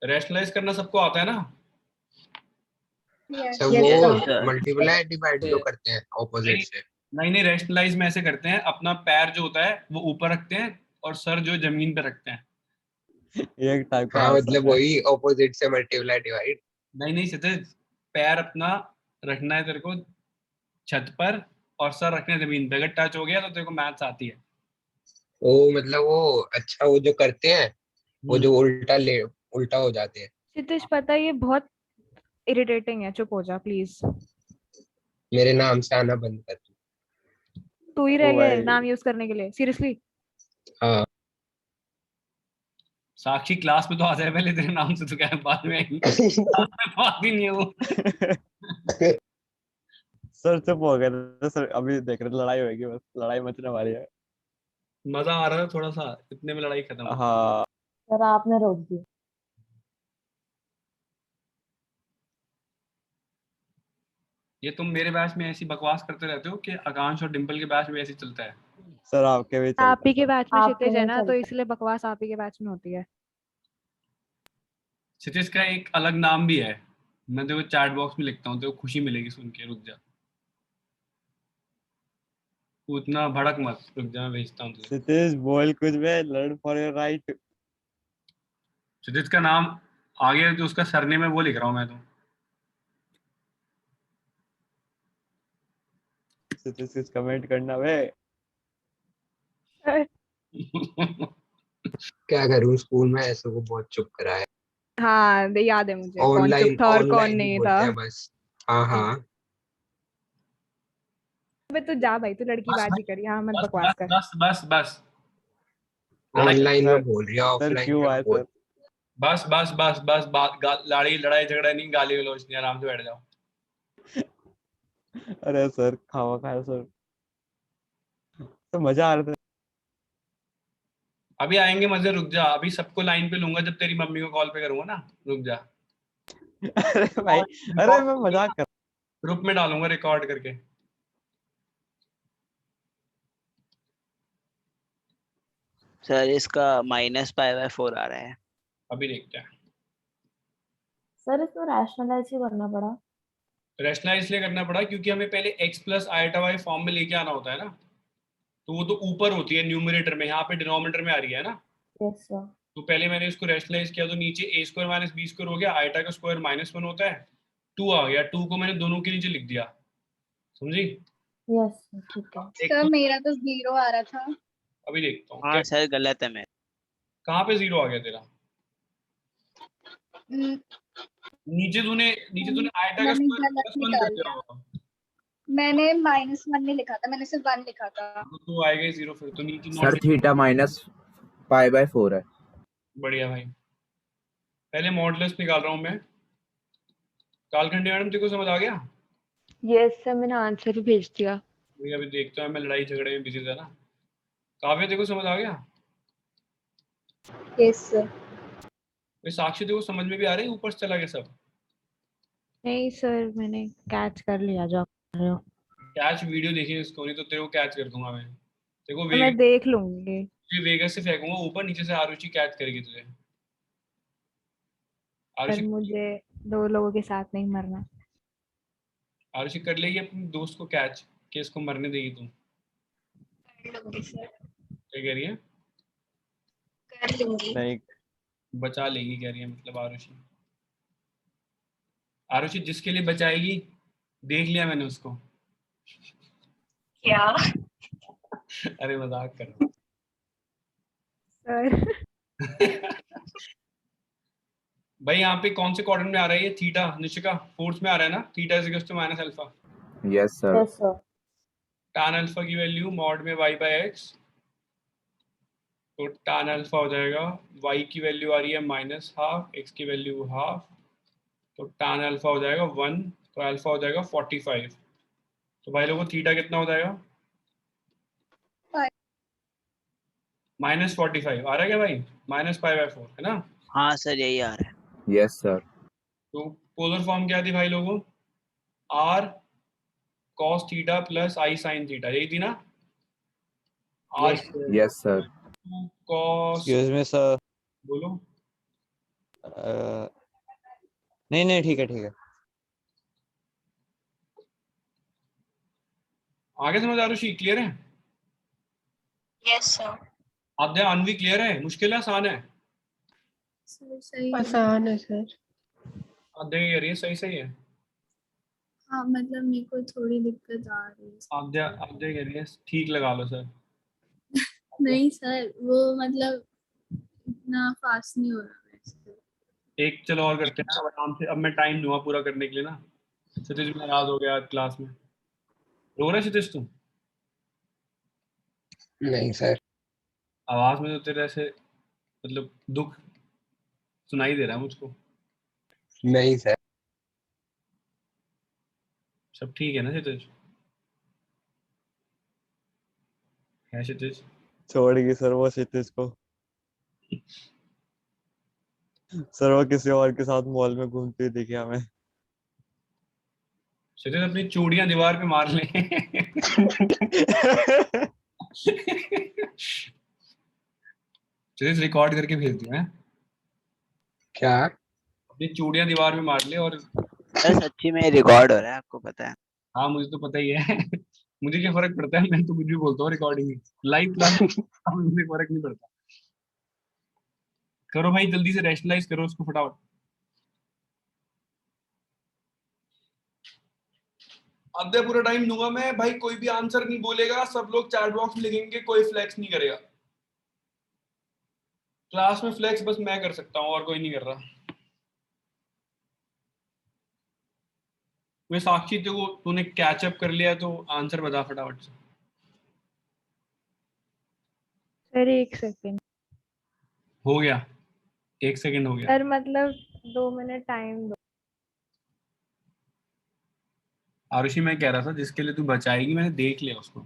रैशनलाइज करना सबको आता है ना? सर Yes, वो sir. मल्टीप्लाई डिवाइड जो करते हैं ऑपोजिट से। नहीं रैशनलाइज में ऐसे करते हैं, अपना पैर जो होता है वो ऊपर रखते हैं और सर जो है जमीन पे रखते हैं। ये एक टाइप का हाँ आंसर मतलब है। वही ऑपोजिट से मल्टीप्लाई डिवाइड। नहीं क्षितिज, पैर अपना रखना है तेरे को छत पर और सर रखना है जमीन पे। अगर टच हो गया तो तेरे को मैथ्स आती है। वो मतलब वो अच्छा वो जो करते हैं वो जो उल्टा हो जाते हैं। क्षितिज पता है ये बहुत इरिटेटिंग है, चुप हो जा प्लीज। मेरे नाम से आना बंद कर। तू ही रह ओ गया है भाई। नाम यूज करने के लिए, सीरियसली। हाँ साक्षी क्लास में तो आ जाए पहले तेरे नाम से, तो क्या है बाद में आएगी। क्लास में तो आती नहीं है वो। सर चुप हो गए थे सर, अभी देख रहे थे लड़ाई होगी, बस लड़ाई मचने वाली है। मजा आ रहा है थोड़ा सा, इतने में लड़ाई खत्म। हाँ सर आपने रोक दी। ये तुम मेरे बैच में ऐसी बकवास करते रहते हो कि आकांक्ष और डिंपल के बैच में ऐसे ही चलता है। सर आपके भी आप चलता ही के बैच में आपके क्षितिज है में ना, तो चलता। इसलिए बकवास आप ही के बैच में होती है। क्षितिज का एक अलग नाम भी है, मैं तेरे को चैट बॉक्स में लिखता हूँ, तेरे को खुशी मिलेगी सुन के। रुक जा, तू उतना भड़क मत, रुक जा मैं भेजता हूँ तुझे। क्षितिज बोल कुछ भी, लर्न फॉर योर राइट। क्षितिज का नाम आगे तो उसका सरनेम है वो लिख रहा हूँ मैं तो। क्षितिज कुछ कमेंट करना वे। क्या करूँ, स्कूल में ऐसे को बहुत चुप कराया। हाँ याद है मुझे कौन चुप ऑनलाइन था और कौन ऑनलाइन ही नहीं था। बोलते हैं बस। हाँ हाँ अबे तू जा भाई, तू लड़की बस बाजी भाई, कर, यहाँ मत बस बकवास बस कर। बस बस बस लड़ाई। ऑनलाइन सर में बोल रही है सर ऑफलाइन क्यों में आए बोल। सर? बस बस बस बस बात लड़ाई लड़ाई झगड़ा नहीं, गाली गलौज नहीं, आराम से बैठ जाओ। अरे सर खावा खाया सर, तो मजा आ रहा था। अभी आएंगे मजे, रुक जा, अभी सबको लाइन पे लूंगा जब तेरी मम्मी को कॉल पे करूंगा ना, रुक जा। अरे भाई, अरे मैं मजाक कर। ग्रुप में डालूंगा रिकॉर्ड करके। सर इसका -π/4 आ रहा है। अभी देखते हैं। सर इसको रैशनलाइज ही करना पड़ा। रैशनलाइज इसलिए करना पड़ा क्योंकि हमें पहले x plus iota y form में लेके आना होता है ना, तो वो तो ऊपर होती है न्यूमरेटर में, यहाँ पे डिनोमिनेटर में आ रही है ना। Yes sir. तो पहले मैंने इसको रैशनलाइज किया तो नीचे a square minus b square हो गया, आइटा का स्क्वायर -1 होता है, 2 आ गया, 2 को मैंने दोनों के नीचे लिख दिया, समझी? यस सर ठीक है। एक सर तो मेरा तो 0 आ रहा था। अभी देखता हूँ हाँ सर गलत है मेरा। कहाँ पे 0 आ गया तेरा। हम्म, नीचे तूने आइटा का मैंने स्क्वायर गलत +1 कर निकाल दिया दिया। होगा, मैंने -1 नहीं लिखा था, मैंने सिर्फ 1 लिखा था। तो आएगा ही 0 फिर तो नीचे सर नॉट। थीटा -π/4 है। बढ़िया भाई, पहले मॉडुलस निकाल रहा हूँ मैं। कालखंडी मैडम तेरे को समझ आ गया? यस सर मैंने आंसर भी भेज दिया। अभी देखता हूँ, मैं लड़ाई झगड़े में बिजी था ना। काव्य तेरे को समझ आ गया? Yes sir. साक्षी तेरे को समझ में भी आ रही है, ऊपर से चला गया सब? नहीं सर मैंने कैच कर लिया जो आप कर रहे हो। कैच वीडियो देखी इसको, नहीं तो तेरे को कैच कर दूंगा मैं। तेरे को तो मैं देख लूंगी। वेगस से फेंकूंगा ऊपर, नीचे से आरुचि कैच करेगी तुझे। पर आरुषि मुझे 2 लोगों के साथ नहीं मरना। आरुषि कर लेगी अपने दोस्त को कैच, कि इसको मरने देगी तुम? कर लूंगी सर, क्या कह रही है? कर लूंगी। नहीं बचा लेगी कह रही है मतलब आरुषि। आरुषि जिसके लिए बचाएगी, देख लिया मैंने उसको। क्या? अरे मजाक कर रहा हूं। सर भाई यहाँ पे कौन से क्वाड्रेंट में आ रहा है ये थीटा? निशिका फोर्थ में आ रहा है ना? Theta is equal to minus alpha. Yes sir. Yes sir. tan alpha की वैल्यू मॉड में y बाय एक्स, तो tan अल्फा हो जाएगा, y की वैल्यू आ रही है माइनस हाफ, x की वैल्यू हाफ, तो tan अल्फा हो जाएगा 1, तो अल्फा हो जाएगा 45। तो भाई लोगों थीटा कितना हो जाएगा? -45 आ रहा है क्या भाई? -π/4 है ना? हाँ सर यही आ रहा है। Yes sir. तो पोलर फॉर्म क्या थी भाई लोगों? r cos theta plus i sin theta, यही थी ना? r yes sir. cos, excuse me sir. बोलो। नहीं नहीं ठीक है ठीक है। आगे समझ आरुषि? क्लियर है? Yes sir. Aadya, Anvi clear है? मुश्किल है आसान है? सही आसान है सर। आद्या कह रही है सही सही है। हाँ मतलब मेरे को थोड़ी दिक्कत आ रही है। आद्या कह रही है ठीक लगा लो सर। नहीं सर, वो मतलब इतना फास्ट नहीं हो रहा है इससे। एक चलो और करते हैं अब आराम से। अब मैं टाइम दूंगा पूरा करने के लिए ना। सतीश भी नाराज हो गया आज क्लास में। रो रहा है सतीश तुम? नहीं सर। आवाज में तो तेरे ऐसे मतलब दुख सुनाई दे रहा है मुझको। नहीं सर। सब ठीक है ना सतीश? है सतीश? छोड़ेगी सर वो क्षितिज को। सर वो किसी और के साथ मॉल में घूमती हुई दिखी हमें। सतीश अपनी चूड़ियां दीवार पे मार ले। सतीश रिकॉर्ड करके भेज दिया है। क्या? अपनी चूड़ियां दीवार पे मार ले और सर सच्ची में रिकॉर्ड हो रहा है, आपको पता है? हाँ मुझे तो पता ही है। मुझे क्या फर्क पड़ता है, मैं तो कुछ भी बोलता हूँ रिकॉर्डिंग में। लाइव क्लास मुझे फर्क नहीं पड़ता। करो भाई जल्दी से रैशनलाइज करो उसको फटाफट। आधे पूरा टाइम दूंगा मैं भाई, कोई भी आंसर नहीं बोलेगा, सब लोग चैट बॉक्स में लिखेंगे, कोई फ्लेक्स नहीं करेगा। क्लास में फ्लेक्स बस मैं कर सकता हूँ और कोई नहीं कर रहा। मैं साक्षी तेको तूने कैचअप कर लिया तो आंसर बता फटाफट से। Sir 1 second. हो गया 1 सेकंड हो गया। सर मतलब 2 मिनट टाइम दो। आरुषि मैं कह रहा था जिसके लिए तू बचाएगी मैंने देख लिया उसको,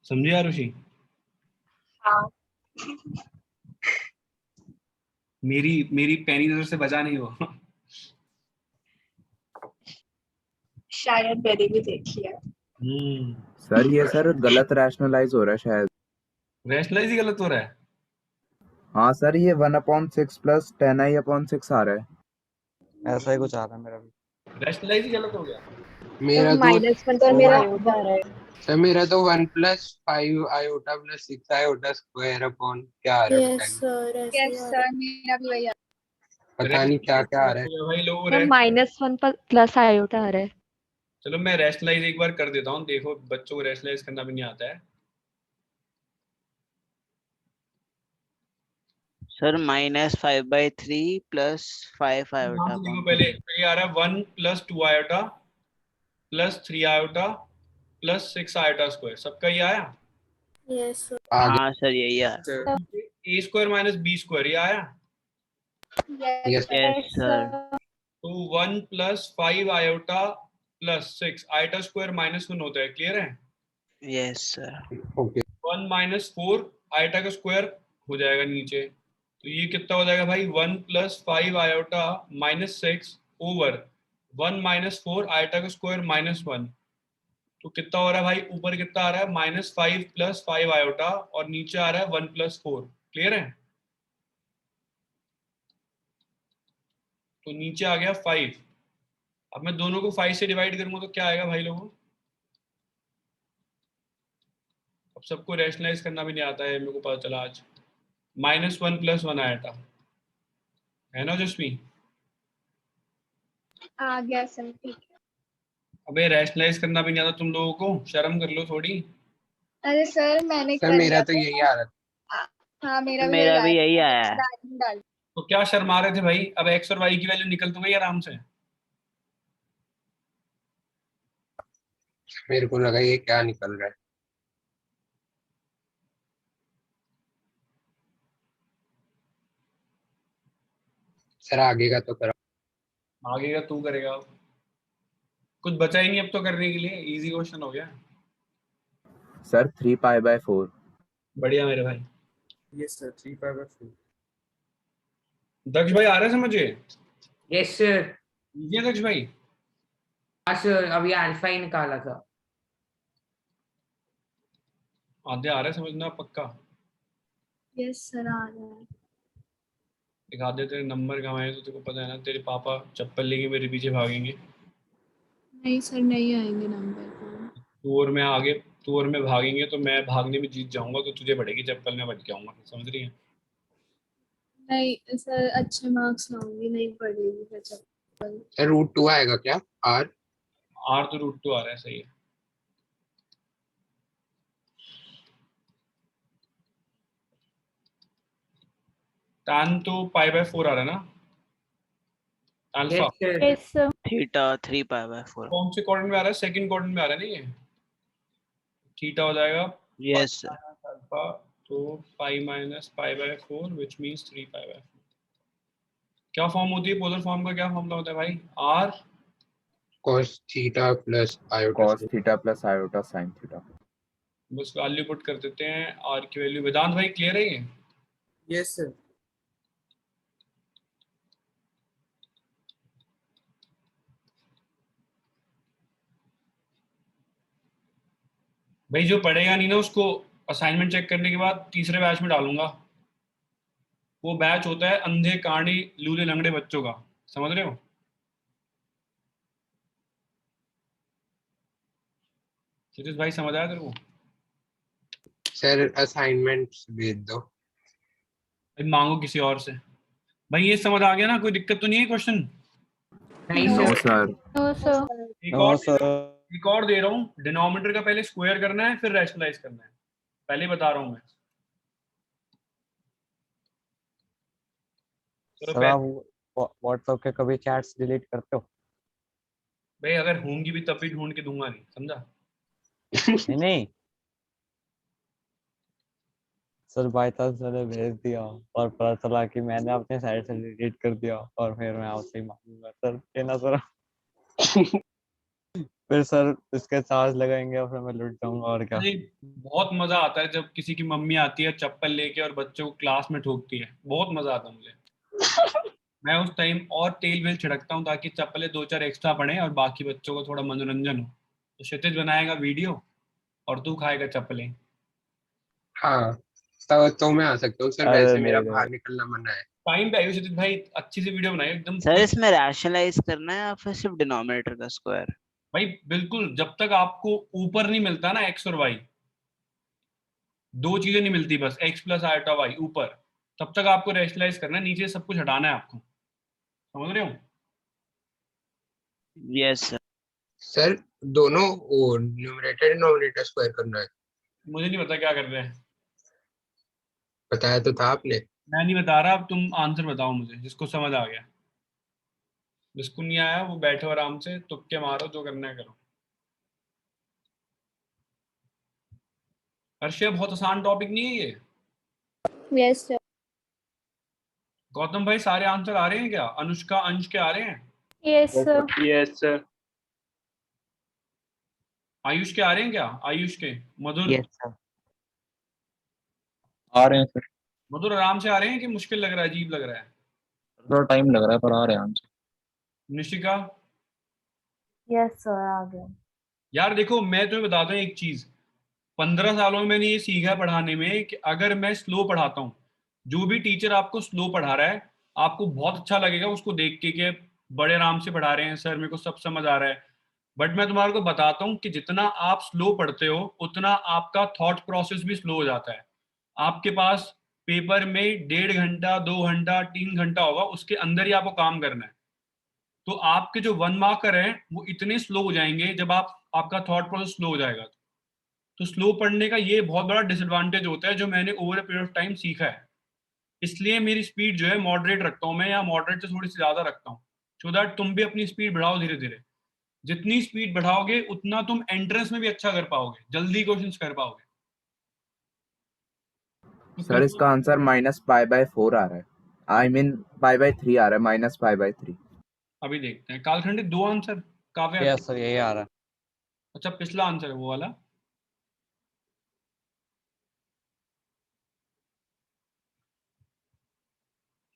समझी आरुषि? हाँ मेरी पैनी नजर से बचा नहीं वो। शायद मैंने भी देख लिया। सर ये सर गलत रैशनलाइज हो रहा है शायद। रैशनलाइज ही गलत हो रहा है। हाँ सर ये 1/6 प्लस 10i/6 आ रहा है। ऐसा ही कुछ आ रहा है मेरा भी। रैशनलाइज ही गलत हो गया। मेरा तो -1 सर मेरा आयोटा आ रहा है। सर मेरा तो 1 + 5 आयोटा + 6 आयोटा स्क्वायर अपॉन क्या आ रहा है पता नहीं। यस सर, मेरा भी वही पता नहीं क्या क्या आ रहा है। भाई लोग सर -1 प्लस आयोटा आ रहा है। चलो मैं रैशनलाइज एक बार कर देता हूँ, देखो बच्चों को रैशनलाइज करना भी नहीं आता है। सर -5/3 प्लस 5 यहाँ आयोटा से देखो अपॉन पहले, तो ये आ रहा है 1 + 2 iota plus 3 iota plus 6 iota square, सबका ये आया? यस हाँ सर यही आ रहा है। a square minus b square ये आया? Yes yes sir. तो 1 + 5 आयोटा प्लस 6 आयोटा स्क्वायर -1 होता है, क्लियर है? Yes sir. ओके। 1 - 4 आयोटा का स्क्वायर हो जाएगा नीचे, तो ये कितना हो जाएगा भाई? 1 + 5 आयोटा -6 ओवर 1 - 4 आयोटा का स्क्वायर -1, तो कितना हो रहा है भाई? ऊपर कितना आ रहा है? -5 + 5 आयोटा और नीचे आ रहा है 1 + 4, क्लियर है? तो नीचे आ गया 5। अब मैं दोनों को 5 से डिवाइड करूंगा तो क्या आएगा भाई लोगों? अब सबको रैशनलाइज करना भी नहीं आता है मेरे को पता चला आज। -1 + 1 आयोटा है ना जस्मी? आ गया सर, ठीक है। अबे रैशनलाइज करना भी नहीं आता तुम लोगों को, शर्म कर लो थोड़ी। अरे सर मैंने सर कर मेरा लिया तो था। यही आ रहा था। हाँ मेरा भी मेरा भी यही आया आया है। डाल। तो क्या शर्मा रहे थे भाई? अब x और y की वैल्यू निकल तो गई आराम से। मेरे को लगा ये क्या निकल रहा है। सर आगे का तो करो। आगे का तू करेगा। कुछ बचा ही नहीं अब तो करने के लिए, इजी क्वेश्चन हो गया। सर 3π/4। बढ़िया मेरे भाई। Yes sir 3π/4। दक्ष भाई आ रहा है समझे? Yes sir. ये दक्ष भाई हाँ सर अभी अल्फा ही निकाला था। आधे आ रहा है समझना पक्का। यस सर आ रहा है। एक आधे तेरे नंबर कहाँ है तो तेरे को पता है ना, तेरे पापा चप्पल लेके मेरे पीछे भागेंगे। नहीं सर नहीं आएंगे नंबर। तू और मैं आगे, तू और मैं भागेंगे तो मैं भागने में जीत जाऊंगा तो तुझे पड़ेगी चप्पल, में बच जाऊंगा। समझ रही है? नहीं सर अच्छे मार्क्स लाऊंगी, नहीं पड़ेगी फिर चप्पल। सर √2 आएगा क्या? आर आर तो √2 आ रहा है, सही है। tan तो π/4 आ रहा है ना? Alpha yes sir. थीटा 3π/4। कौन से क्वाड्रेंट में आ रहा है? सेकंड क्वाड्रेंट में आ रहा है नहीं ये? थीटा हो जाएगा यस सर। अल्फा, तो पाई माइनस π/4 विच मींस 3π/4। क्या फॉर्म होती है पोलर फॉर्म का? क्या फॉर्मूला होता है भाई? R cos theta plus iota. cos theta plus iota sin theta. बस वैल्यू पुट कर देते हैं, आर की वैल्यू। वेदांत भाई क्लियर है ये? Yes sir. भाई जो पढ़ेगा नहीं ना उसको असाइनमेंट चेक करने के बाद तीसरे बैच में डालूंगा। वो बैच होता है अंधे कांडी लूले लंगड़े बच्चों का, समझ रहे हो? क्षितिज भाई समझ आया तेरे को? सर असाइनमेंट भेज दो। भाई मांगो किसी और से। भाई ये समझ आ गया ना? कोई दिक्कत तो नहीं है क्वेश्चन? नहीं no sir. Sir. No sir. एक और दे रहा हूँ। डिनोमिनेटर का पहले स्क्वायर करना है फिर रैशनलाइज करना है, पहले बता रहा हूँ मैं। चलो सर आप व्हाट्सएप के कभी चैट्स डिलीट करते हो? भाई अगर होंगी भी तब भी ढूंढ के दूंगा नहीं, समझा? नहीं सर, बाई चांस मैंने भेज दिया और पता चला कि मैंने अपने साइड से डिलीट कर दिया और फिर मैं आपसे ही मांगूंगा सर, कहना सर। फिर सर इसके चार्ज लगाएंगे और फिर मैं लुट जाऊंगा और क्या। अरे बहुत मजा आता है जब किसी की मम्मी आती है चप्पल लेके और बच्चों को क्लास में ठोकती है, बहुत मजा आता है मुझे। मैं उस टाइम और तेल वेल छिड़कता हूँ ताकि चप्पलें 2-4 एक्स्ट्रा पड़े और बाकी बच्चों को थोड़ा मनोरंजन हो। तो क्षितिज बनाएगा वीडियो और तू खाएगा चप्पलें। हाँ तो मैं आ सकता हूँ सर, अरे वैसे मेरा नहीं बाहर निकलना मना है। टाइम पे आयु क्षितिज भाई, अच्छी सी वीडियो बनाई एकदम। सर इसमें रैशनलाइज करना है या फिर सिर्फ डिनोमिनेटर का स्क्वायर? भाई बिल्कुल, जब तक आपको ऊपर नहीं मिलता ना एक्स और वाई, दो चीजें नहीं मिलती बस एक्स प्लस आयोटा वाई ऊपर, तब तक आपको रैशनलाइज करना है, नीचे सब कुछ हटाना है आपको। समझ रहे हो? Yes sir. सर दोनों न्यूमरेटर डिनोमिनेटर स्क्वायर करना है। मुझे नहीं पता क्या कर रहे हैं। बताया तो था आपने। मैं नहीं बता रहा, अब तुम आंसर बताओ मुझे, जिसको समझ आ गया। जिसको नहीं आया वो बैठो आराम से, तुक्के मारो, जो करना है करो। अर्शिया बहुत आसान टॉपिक नहीं है ये। Yes sir. गौतम भाई सारे आंसर आ रहे हैं क्या? अनुष्का अंश के आ रहे हैं? Yes sir. Yes sir. Ayush के आ रहे हैं क्या? आयुष के, मधुर? यस सर आ रहे हैं सर। मधुर आराम से आ रहे हैं कि मुश्किल लग रहा है, अजीब लग रहा है? थोड़ा टाइम लग रहा है पर आ रहे हैं आंसर। निशिका? यस सर आ गया। यार देखो मैं तुम्हें बताता हूँ एक चीज, 15 सालों में मैंने ये सीखा है पढ़ाने में कि अगर मैं स्लो पढ़ाता हूँ, जो भी टीचर आपको स्लो पढ़ा रहा है आपको बहुत अच्छा लगेगा उसको देख के कि बड़े आराम से पढ़ा रहे हैं सर, मेरे को सब समझ आ रहा है। बट मैं तुम्हारे को बताता हूँ कि जितना आप स्लो पढ़ते हो उतना आपका थॉट प्रोसेस भी स्लो हो जाता है। आपके पास पेपर में 1.5 घंटा 2 घंटा 3 घंटा होगा, उसके अंदर ही आपको काम करना है। तो आपके जो 1 मार्कर हैं वो इतने स्लो हो जाएंगे जब आपका थॉट प्रोसेस स्लो हो जाएगा। तो स्लो पढ़ने का ये बहुत बड़ा डिसएडवांटेज होता है जो मैंने over a period of time सीखा है। इसलिए मेरी स्पीड जो है मॉडरेट रखता हूँ मैं, या मॉडरेट से थोड़ी सी ज्यादा रखता हूँ, सो दैट तुम भी अपनी स्पीड बढ़ाओ धीरे धीरे। जितनी स्पीड बढ़ाओगे उतना तुम एंट्रेंस में भी अच्छा कर पाओगे, जल्दी क्वेश्चंस कर पाओगे। तो सर इसका आंसर -π/4 आ रहा है, आई मीन π/3 आ रहा है, -π/3। अभी देखते हैं। कालखंडित 2 आंसर काव्या। यस सर यही आ रहा है। अच्छा पिछला आंसर है वो वाला।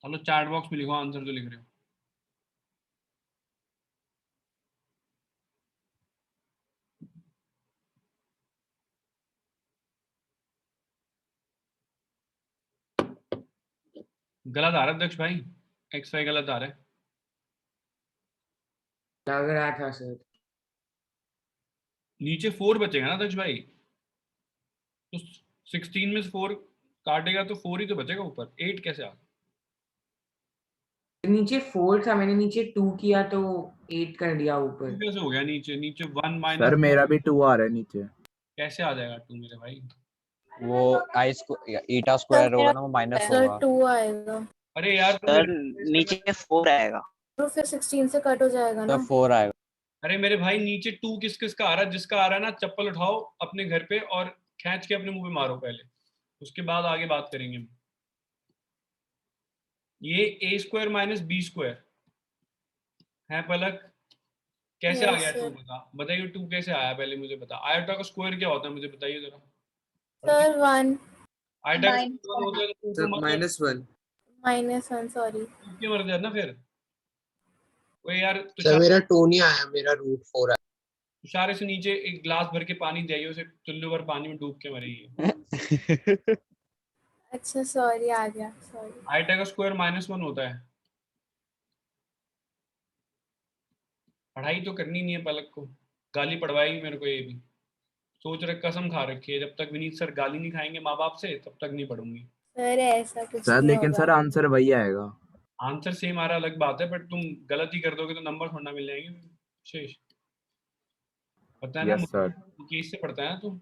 चलो चैट बॉक्स में लिखो आंसर जो लिख रहे हो। गलत आ रहा है दक्ष भाई, एक्स वाई गलत आ रहा है। लग रहा था सर। नीचे 4 बचेगा ना दक्ष भाई, तो 16 में से 4 काटेगा तो 4 ही तो बचेगा, ऊपर 8 कैसे आ गया? नीचे 4 था, मैंने नीचे 2 किया तो 8 कर दिया ऊपर। कैसे हो गया नीचे? नीचे 1 माइनस सर मेरा भी 2 आ रहा है नीचे। कैसे आ जाएगा 2 मेरे भाई? वो ईटा स्क्वायर होगा ना, वो माइनस होगा। 2 आएगा अरे यार सर नीचे 4 आएगा। तो फिर 16 से कट हो जाएगा तो ना। 4 आएगा। अरे मेरे भाई नीचे 2 किस किस का आ रहा है? जिसका आ रहा है ना, चप्पल उठाओ अपने घर पे और खींच के अपने मुंह पे मारो पहले, उसके बाद आगे बात करेंगे हम। ये a square minus b square है पलक, कैसे आ Yes, गया 2? sir. बताइए 2 कैसे आया, पहले मुझे बता। आयोटा का स्क्वायर क्या होता है मुझे बताइए जरा। सर 1 आयोटा का स्क्वायर होता है तो मत -1 -1 सॉरी। के मर जाए ना फिर। वो यार सर मेरा 2 नहीं आया, मेरा √4 आया। तुषार से नीचे एक ग्लास भर के पानी जाइए, उसे चुल्लू भर पानी में डूब के मरेगी। अच्छा सॉरी, आ गया सॉरी। आयोटा का स्क्वायर -1 होता है। पढ़ाई तो करनी नहीं है पलक को, गाली पड़वाएगी मेरे को ये भी। सोच रख कसम खा रखी है, जब तक विनीत सर गाली नहीं खाएंगे माँ बाप से तब तक नहीं पढ़ूंगी। सर ऐसा कुछ सर नहीं लेकिन होगा। सर आंसर वही आएगा। आंसर सेम आ रहा अलग बात है, बट तुम गलती कर दोगे तो नंबर थोड़ा ना मिल जाएंगे शेष। पता है ना, यस सर। केस से पढ़ता है ना तू,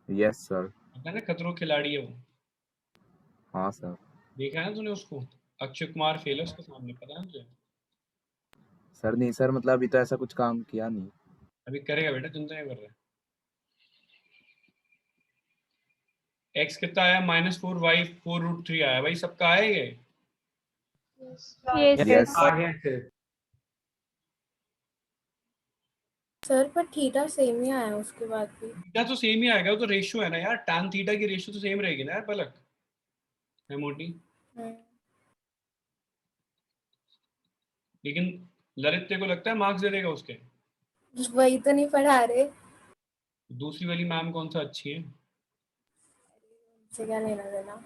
यस सर। पता है ना खतरों खिलाड़ी है वो। हाँ सर। देखा है ना तूने उसको, अक्षय कुमार फेल है उसके सामने, पता है ना तुझे? सर नहीं सर, मतलब अभी तो ऐसा कुछ काम किया नहीं। अभी करेगा बेटा, चिंता नहीं कर रहा है। एक्स कितना आया? -4 y 4√3 आया भाई, सबका आया ये। यस आ गया सर। सर पर थीटा सेम ही आया उसके बाद भी। थीटा तो सेम ही आएगा, वो तो रेशियो है ना यार, tan थीटा की रेशियो तो सेम रहेगी ना यार पलक, है मोटी। लेकिन ललित तेरे को लगता है मार्क्स दे देगा उसके? वही तो नहीं पढ़ा रहे। दूसरी वाली मैम कौन सा अच्छी है? से क्या लेना देना,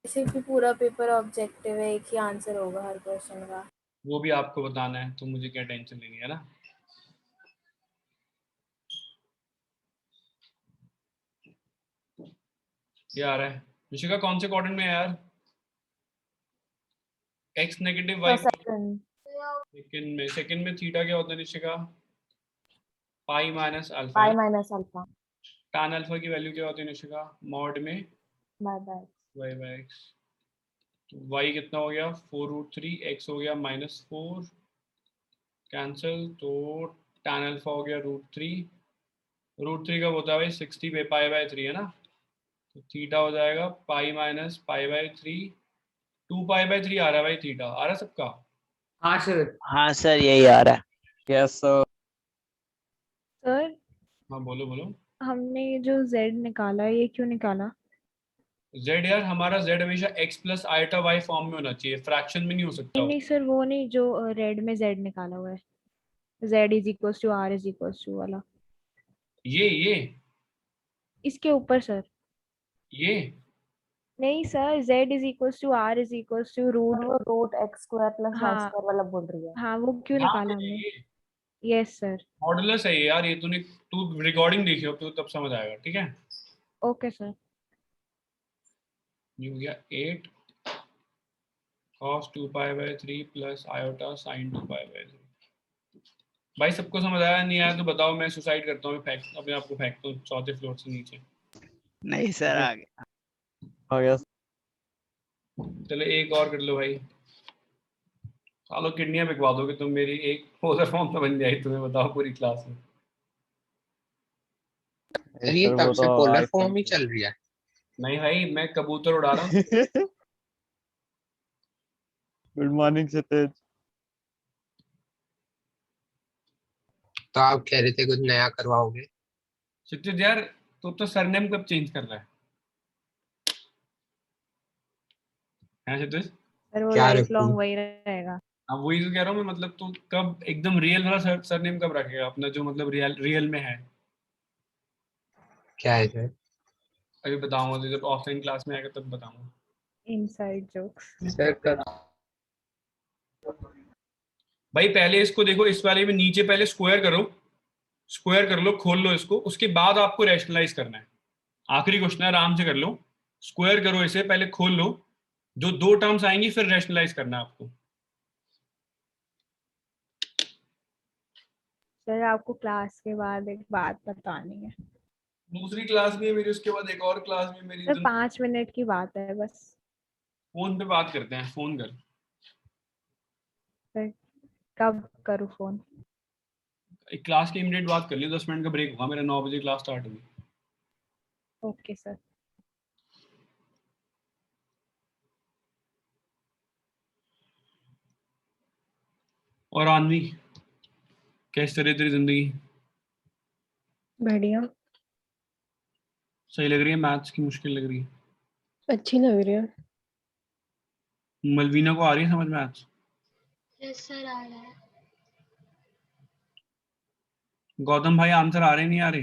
इसे भी पूरा पेपर ऑब्जेक्टिव है, एक ही आंसर होगा हर क्वेश्चन का। वो भी आपको बताना है, तो मुझे क्या टेंशन लेनी है ना। ये आ रहा है ऋषिका, कौन से क्वाड्रेंट में है यार? x नेगेटिव y सेकंड में थीटा क्या होता है Rishika? Pi minus alpha. -α tan alpha की वैल्यू क्या होती है ऋषिका? मॉड में बाय y x। तो y कितना हो गया? 4√3, x हो गया -4, कैंसिल, तो tan अल्फा हो गया √3। √3 कब होता है भाई? 60 पे π/3 है ना, तो थीटा हो जाएगा पाई माइनस π/3। 2π/3 आ रहा है भाई, थीटा आ रहा है सबका? हाँ सर। हाँ सर यही आ रहा है। Yes sir. सर हाँ बोलो बोलो। हमने ये जो z निकाला ये क्यों निकाला? z यार, हमारा z हमेशा x plus iota y form में होना चाहिए, फ्रैक्शन में नहीं हो सकता। नहीं सर, वो नहीं जो रेड में z निकाला हुआ है, z = r = वाला। ये इसके ऊपर सर। ये नहीं sir, z = r √x² + y² वाला बोल रही है। हाँ वो क्यों निकाला हमने? Yes sir. मॉडुलस है ये यार, ये तू रिकॉर्डिंग देखी हो तो तब समझ आएगा, ठीक है? Okay sir. ये हो गया 8 cos 2π/3 प्लस आयोटा sin 2π/3। भाई सबको समझ आया? नहीं आया तो बताओ, मैं सुसाइड करता हूँ, अपने आप को फेंकता हूँ 4थे फ्लोर से नीचे। नहीं सर आ गया। आ गया। चलो एक और कर लो भाई। चलो किडनियां बिकवा दोगे तुम मेरी, एक पोलर फॉर्म तो बन जाए तुम्हें, बताओ पूरी क्लास में। सर ये सर तब वो से तो पोलर आईफोन फॉर्म ही चल रही है। नहीं भाई, मैं कबूतर उड़ा रहा हूँ। गुड मॉर्निंग क्षितिज। तो आप कह रहे थे कुछ नया करवाओगे। क्षितिज यार, तू तो सरनेम कब चेंज कर रहा है? हैं क्षितिज? सर वो क्या लाइफ रखूं? लॉन्ग वही रहेगा। अब वही तो कह रहा हूँ मैं, मतलब तू कब एकदम रियल वाला सरनेम कब रखेगा अपना, जो मतलब रियल में है? क्या है सर? अभी बताऊंगा तो, जब ऑफलाइन क्लास में आएगा तब बताऊंगा। Inside jokes. सर कर भाई पहले इसको देखो, इस वाले में नीचे पहले स्क्वायर करो, स्क्वायर कर लो, खोल लो इसको, उसके बाद आपको रैशनलाइज करना है। आखिरी क्वेश्चन है, आराम से कर लो। स्क्वायर करो इसे, पहले खोल लो, जो 2 टर्म्स आएंगी फिर रैशनलाइज करना है आपको। सर आपको क्लास के बाद एक बात बतानी है। दूसरी क्लास भी है मेरी, उसके बाद एक और क्लास भी है मेरी। सर 5 मिनट की बात है बस। फोन पे बात करते हैं, फोन कर। सर कब करूँ फोन? एक क्लास के इमीडिएट बात कर लियो, 10 मिनट का ब्रेक होगा मेरा, 9 बजे क्लास स्टार्ट होगी। Okay sir. और आनवी, कैसी चल रही है तेरी जिंदगी? बढ़िया। सही लग रही है? मैथ्स की मुश्किल लग रही है? अच्छी लग रही है। मलवीना को आ रही है समझ मैथ्स? यस सर आ रहा है। गौतम भाई आंसर आ रहे नहीं आ रहे?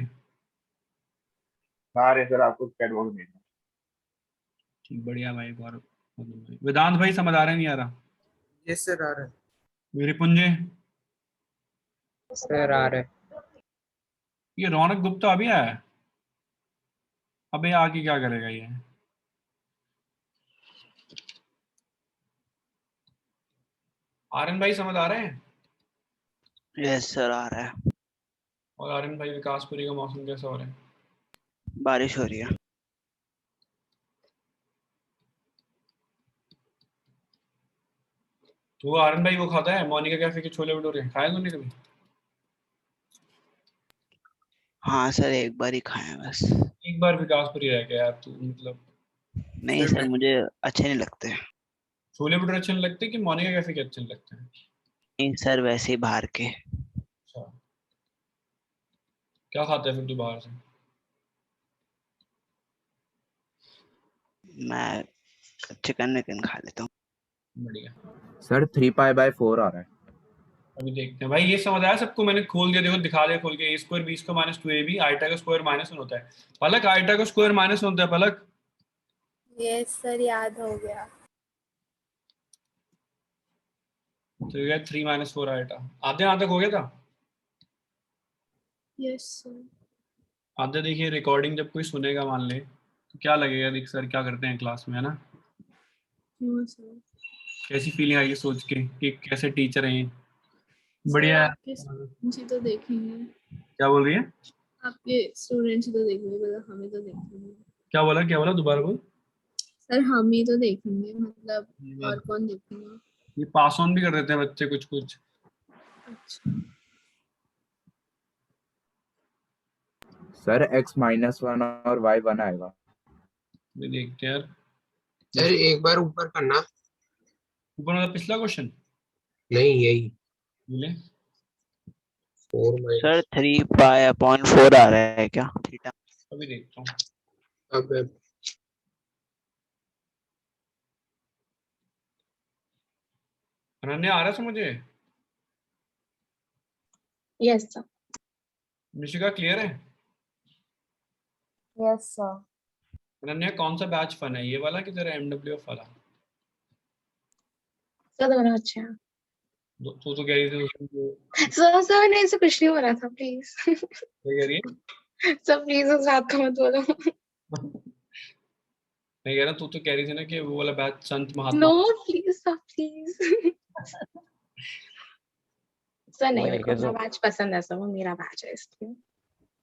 आ रहे सर, आपको कैटवॉक भेजना। बढ़िया भाई। गौरव, वेदांत भाई समझ आ रहा है नहीं आ रहा? यस सर आ रहा है। मेरे पुंजे, सर आ रहा है। ये रौनक गुप्ता अभी आया है? अबे आके क्या करेगा ये? आर्यन भाई समझ आ रहे हैं? यस सर आ रहा है। और आर्यन भाई, विकासपुरी का मौसम कैसा हो रहा है? बारिश हो रही है। तो आर्यन भाई वो खाता है मोनिका कैफे के छोले भटूरे, खाए तूने कभी? हाँ सर एक बार ही खाया बस। एक बार विकासपुरी रह गया यार तू, मतलब नहीं सर मुझे अच्छे नहीं लगते। छोले भटूरे अच्छे नहीं लगते कि मोनिका कैफे के अच्छे नहीं लगते हैं? नहीं सर वैसे ही बाहर के। अच्छा, क्या खाता है फिर तू बाहर से? मैं चिकन विकन खा लेता हूँ। बढ़िया। सर 3π/4 आ रहा है। अभी देखते हैं भाई, ये समझ आया सबको? मैंने खोल दिया, देखो दिखा दिया खोल के। a square b square minus 2ab, iota का स्क्वायर -1 होता है। पलक, आइटा का स्क्वायर -1 होता है पलक। यस सर याद हो गया। तो ये 3 - 4 आइटा। आधे यहाँ तक हो गया था? Yes sir. आधे देखिए, रिकॉर्डिंग जब कोई सुनेगा मान ले तो क्या लगेगा, देख सर क्या करते हैं क्लास में, है ना? No sir. कैसी फीलिंग आई सोच के कि कैसे टीचर हैं? सर बढ़िया है। आपके स्टूडेंट्स ही तो देखेंगे। क्या बोल रही है? आपके स्टूडेंट्स ही तो देखेंगे, मतलब हमें तो देखेंगे। क्या बोला दोबारा बोल। सर हम ही तो देखेंगे, मतलब ये और बात- कौन देखेंगे? ये पास ऑन भी कर देते हैं बच्चे कुछ कुछ। अच्छा। सर x-1 और y1 आएगा। ये देखते हैं यार। सर एक बार ऊपर करना। ऊपर वाला पिछला क्वेश्चन? नहीं यही बोले 4 सर 3π/4 आ रहा है क्या थीटा? अभी देखता हूँ। अब अनन्या आ रहा है समझे? Yes sir. निशिका क्लियर है? Yes sir. अनन्या कौन सा बैच फन है, ये वाला कि तेरा MWF वाला? सर दोनों अच्छे हैं। तू तो कह रही थी उसमें जो, सर नहीं, ऐसे कुछ नहीं हो रहा था, प्लीज। क्या कह रही है? सर प्लीज उस बात को मत बोलो। मैं कह रहा तू तो कह रही थी ना कि वो वाला बैच संत महात्मा। No please sir please. Sir नहीं, वही मेरे है को क्या अपना जो बैच पसंद है सर, वो मेरा बैच है इसलिए।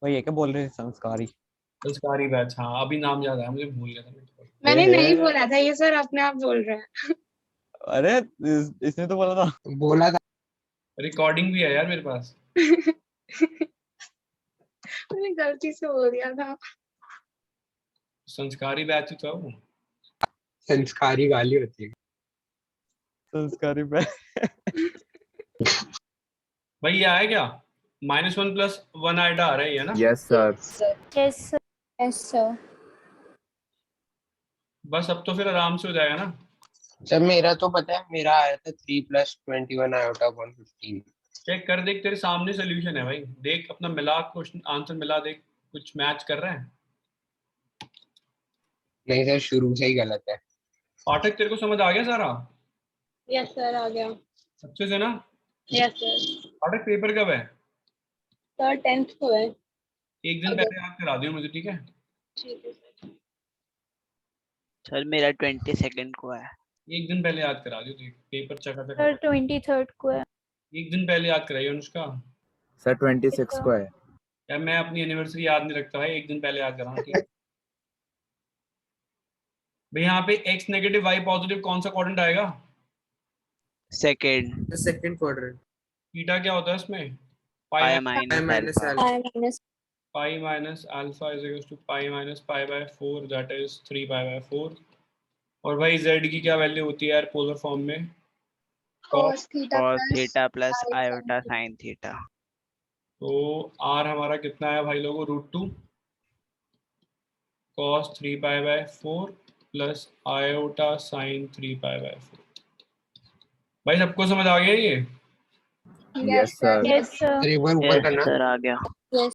वही है क्या बोल रहे थे संस्कारी? संस्कारी बैच, हाँ अभी नाम याद आया मुझे, भूल गया था मैं तो। मैंने नहीं ए, बोला था ये, सर अपने आप बोल रहे हैं। अरे इसने तो बोला था। बोला था। रिकॉर्डिंग भी है यार मेरे पास। मैंने गलती से बोल दिया था। संस्कारी बैच ही तो है वो। संस्कारी गाली होती है। संस्कारी पे भाई ये आया क्या? -1 + 1 आइडा आ रहा है ये ना? Yes sir. Yes sir, yes sir. बस अब तो फिर आराम से हो जाएगा ना। सर मेरा तो पता है, मेरा आया था 3 + 21 आयोटा अपॉन 15। चेक कर देख, तेरे सामने सोल्यूशन है भाई, देख अपना मिला, क्वेश्चन आंसर मिला देख, कुछ मैच कर रहा है? नहीं सर, शुरू से ही गलत है। पाठक तेरे को समझ आ गया सारा? यस सर, आ गया। अच्छे से ना? Yes sir. पाठक पेपर कब है? सर 10th को है। एक दिन पहले याद करा दियो मुझे, ठीक है? ठीक है सर। सर मेरा 22nd को है। एक दिन पहले याद करा दियो, देख पेपर चका चका। सर 23rd को है। एक दिन पहले याद कराइए अनुष्का। सर 26 को है। यार मैं अपनी एनिवर्सरी याद नहीं रखता भाई, एक दिन पहले याद कराना, ठीक है? भाई यहाँ पे x नेगेटिव y पॉजिटिव कौन सा क्वाड्रेंट आएगा? Second. The second quadrant. Theta क्या होता है इसमें? Pi Pi minus minus alpha. alpha. Pi minus alpha is equal to pi minus pi by 4, that is 3 pi by 4। और भाई z की क्या वैल्यू होती है यार पोलर फॉर्म में? cos theta cos plus theta plus sin iota sine theta. तो r हमारा कितना है भाई लोगों? √2 cos 3 pi by 4 plus iota sign 3 pi by 4। भाई सबको समझ आ गया ये? Yes sir. Yes sir. अरे एक बार ऊपर यस करना। सर आ गया। यस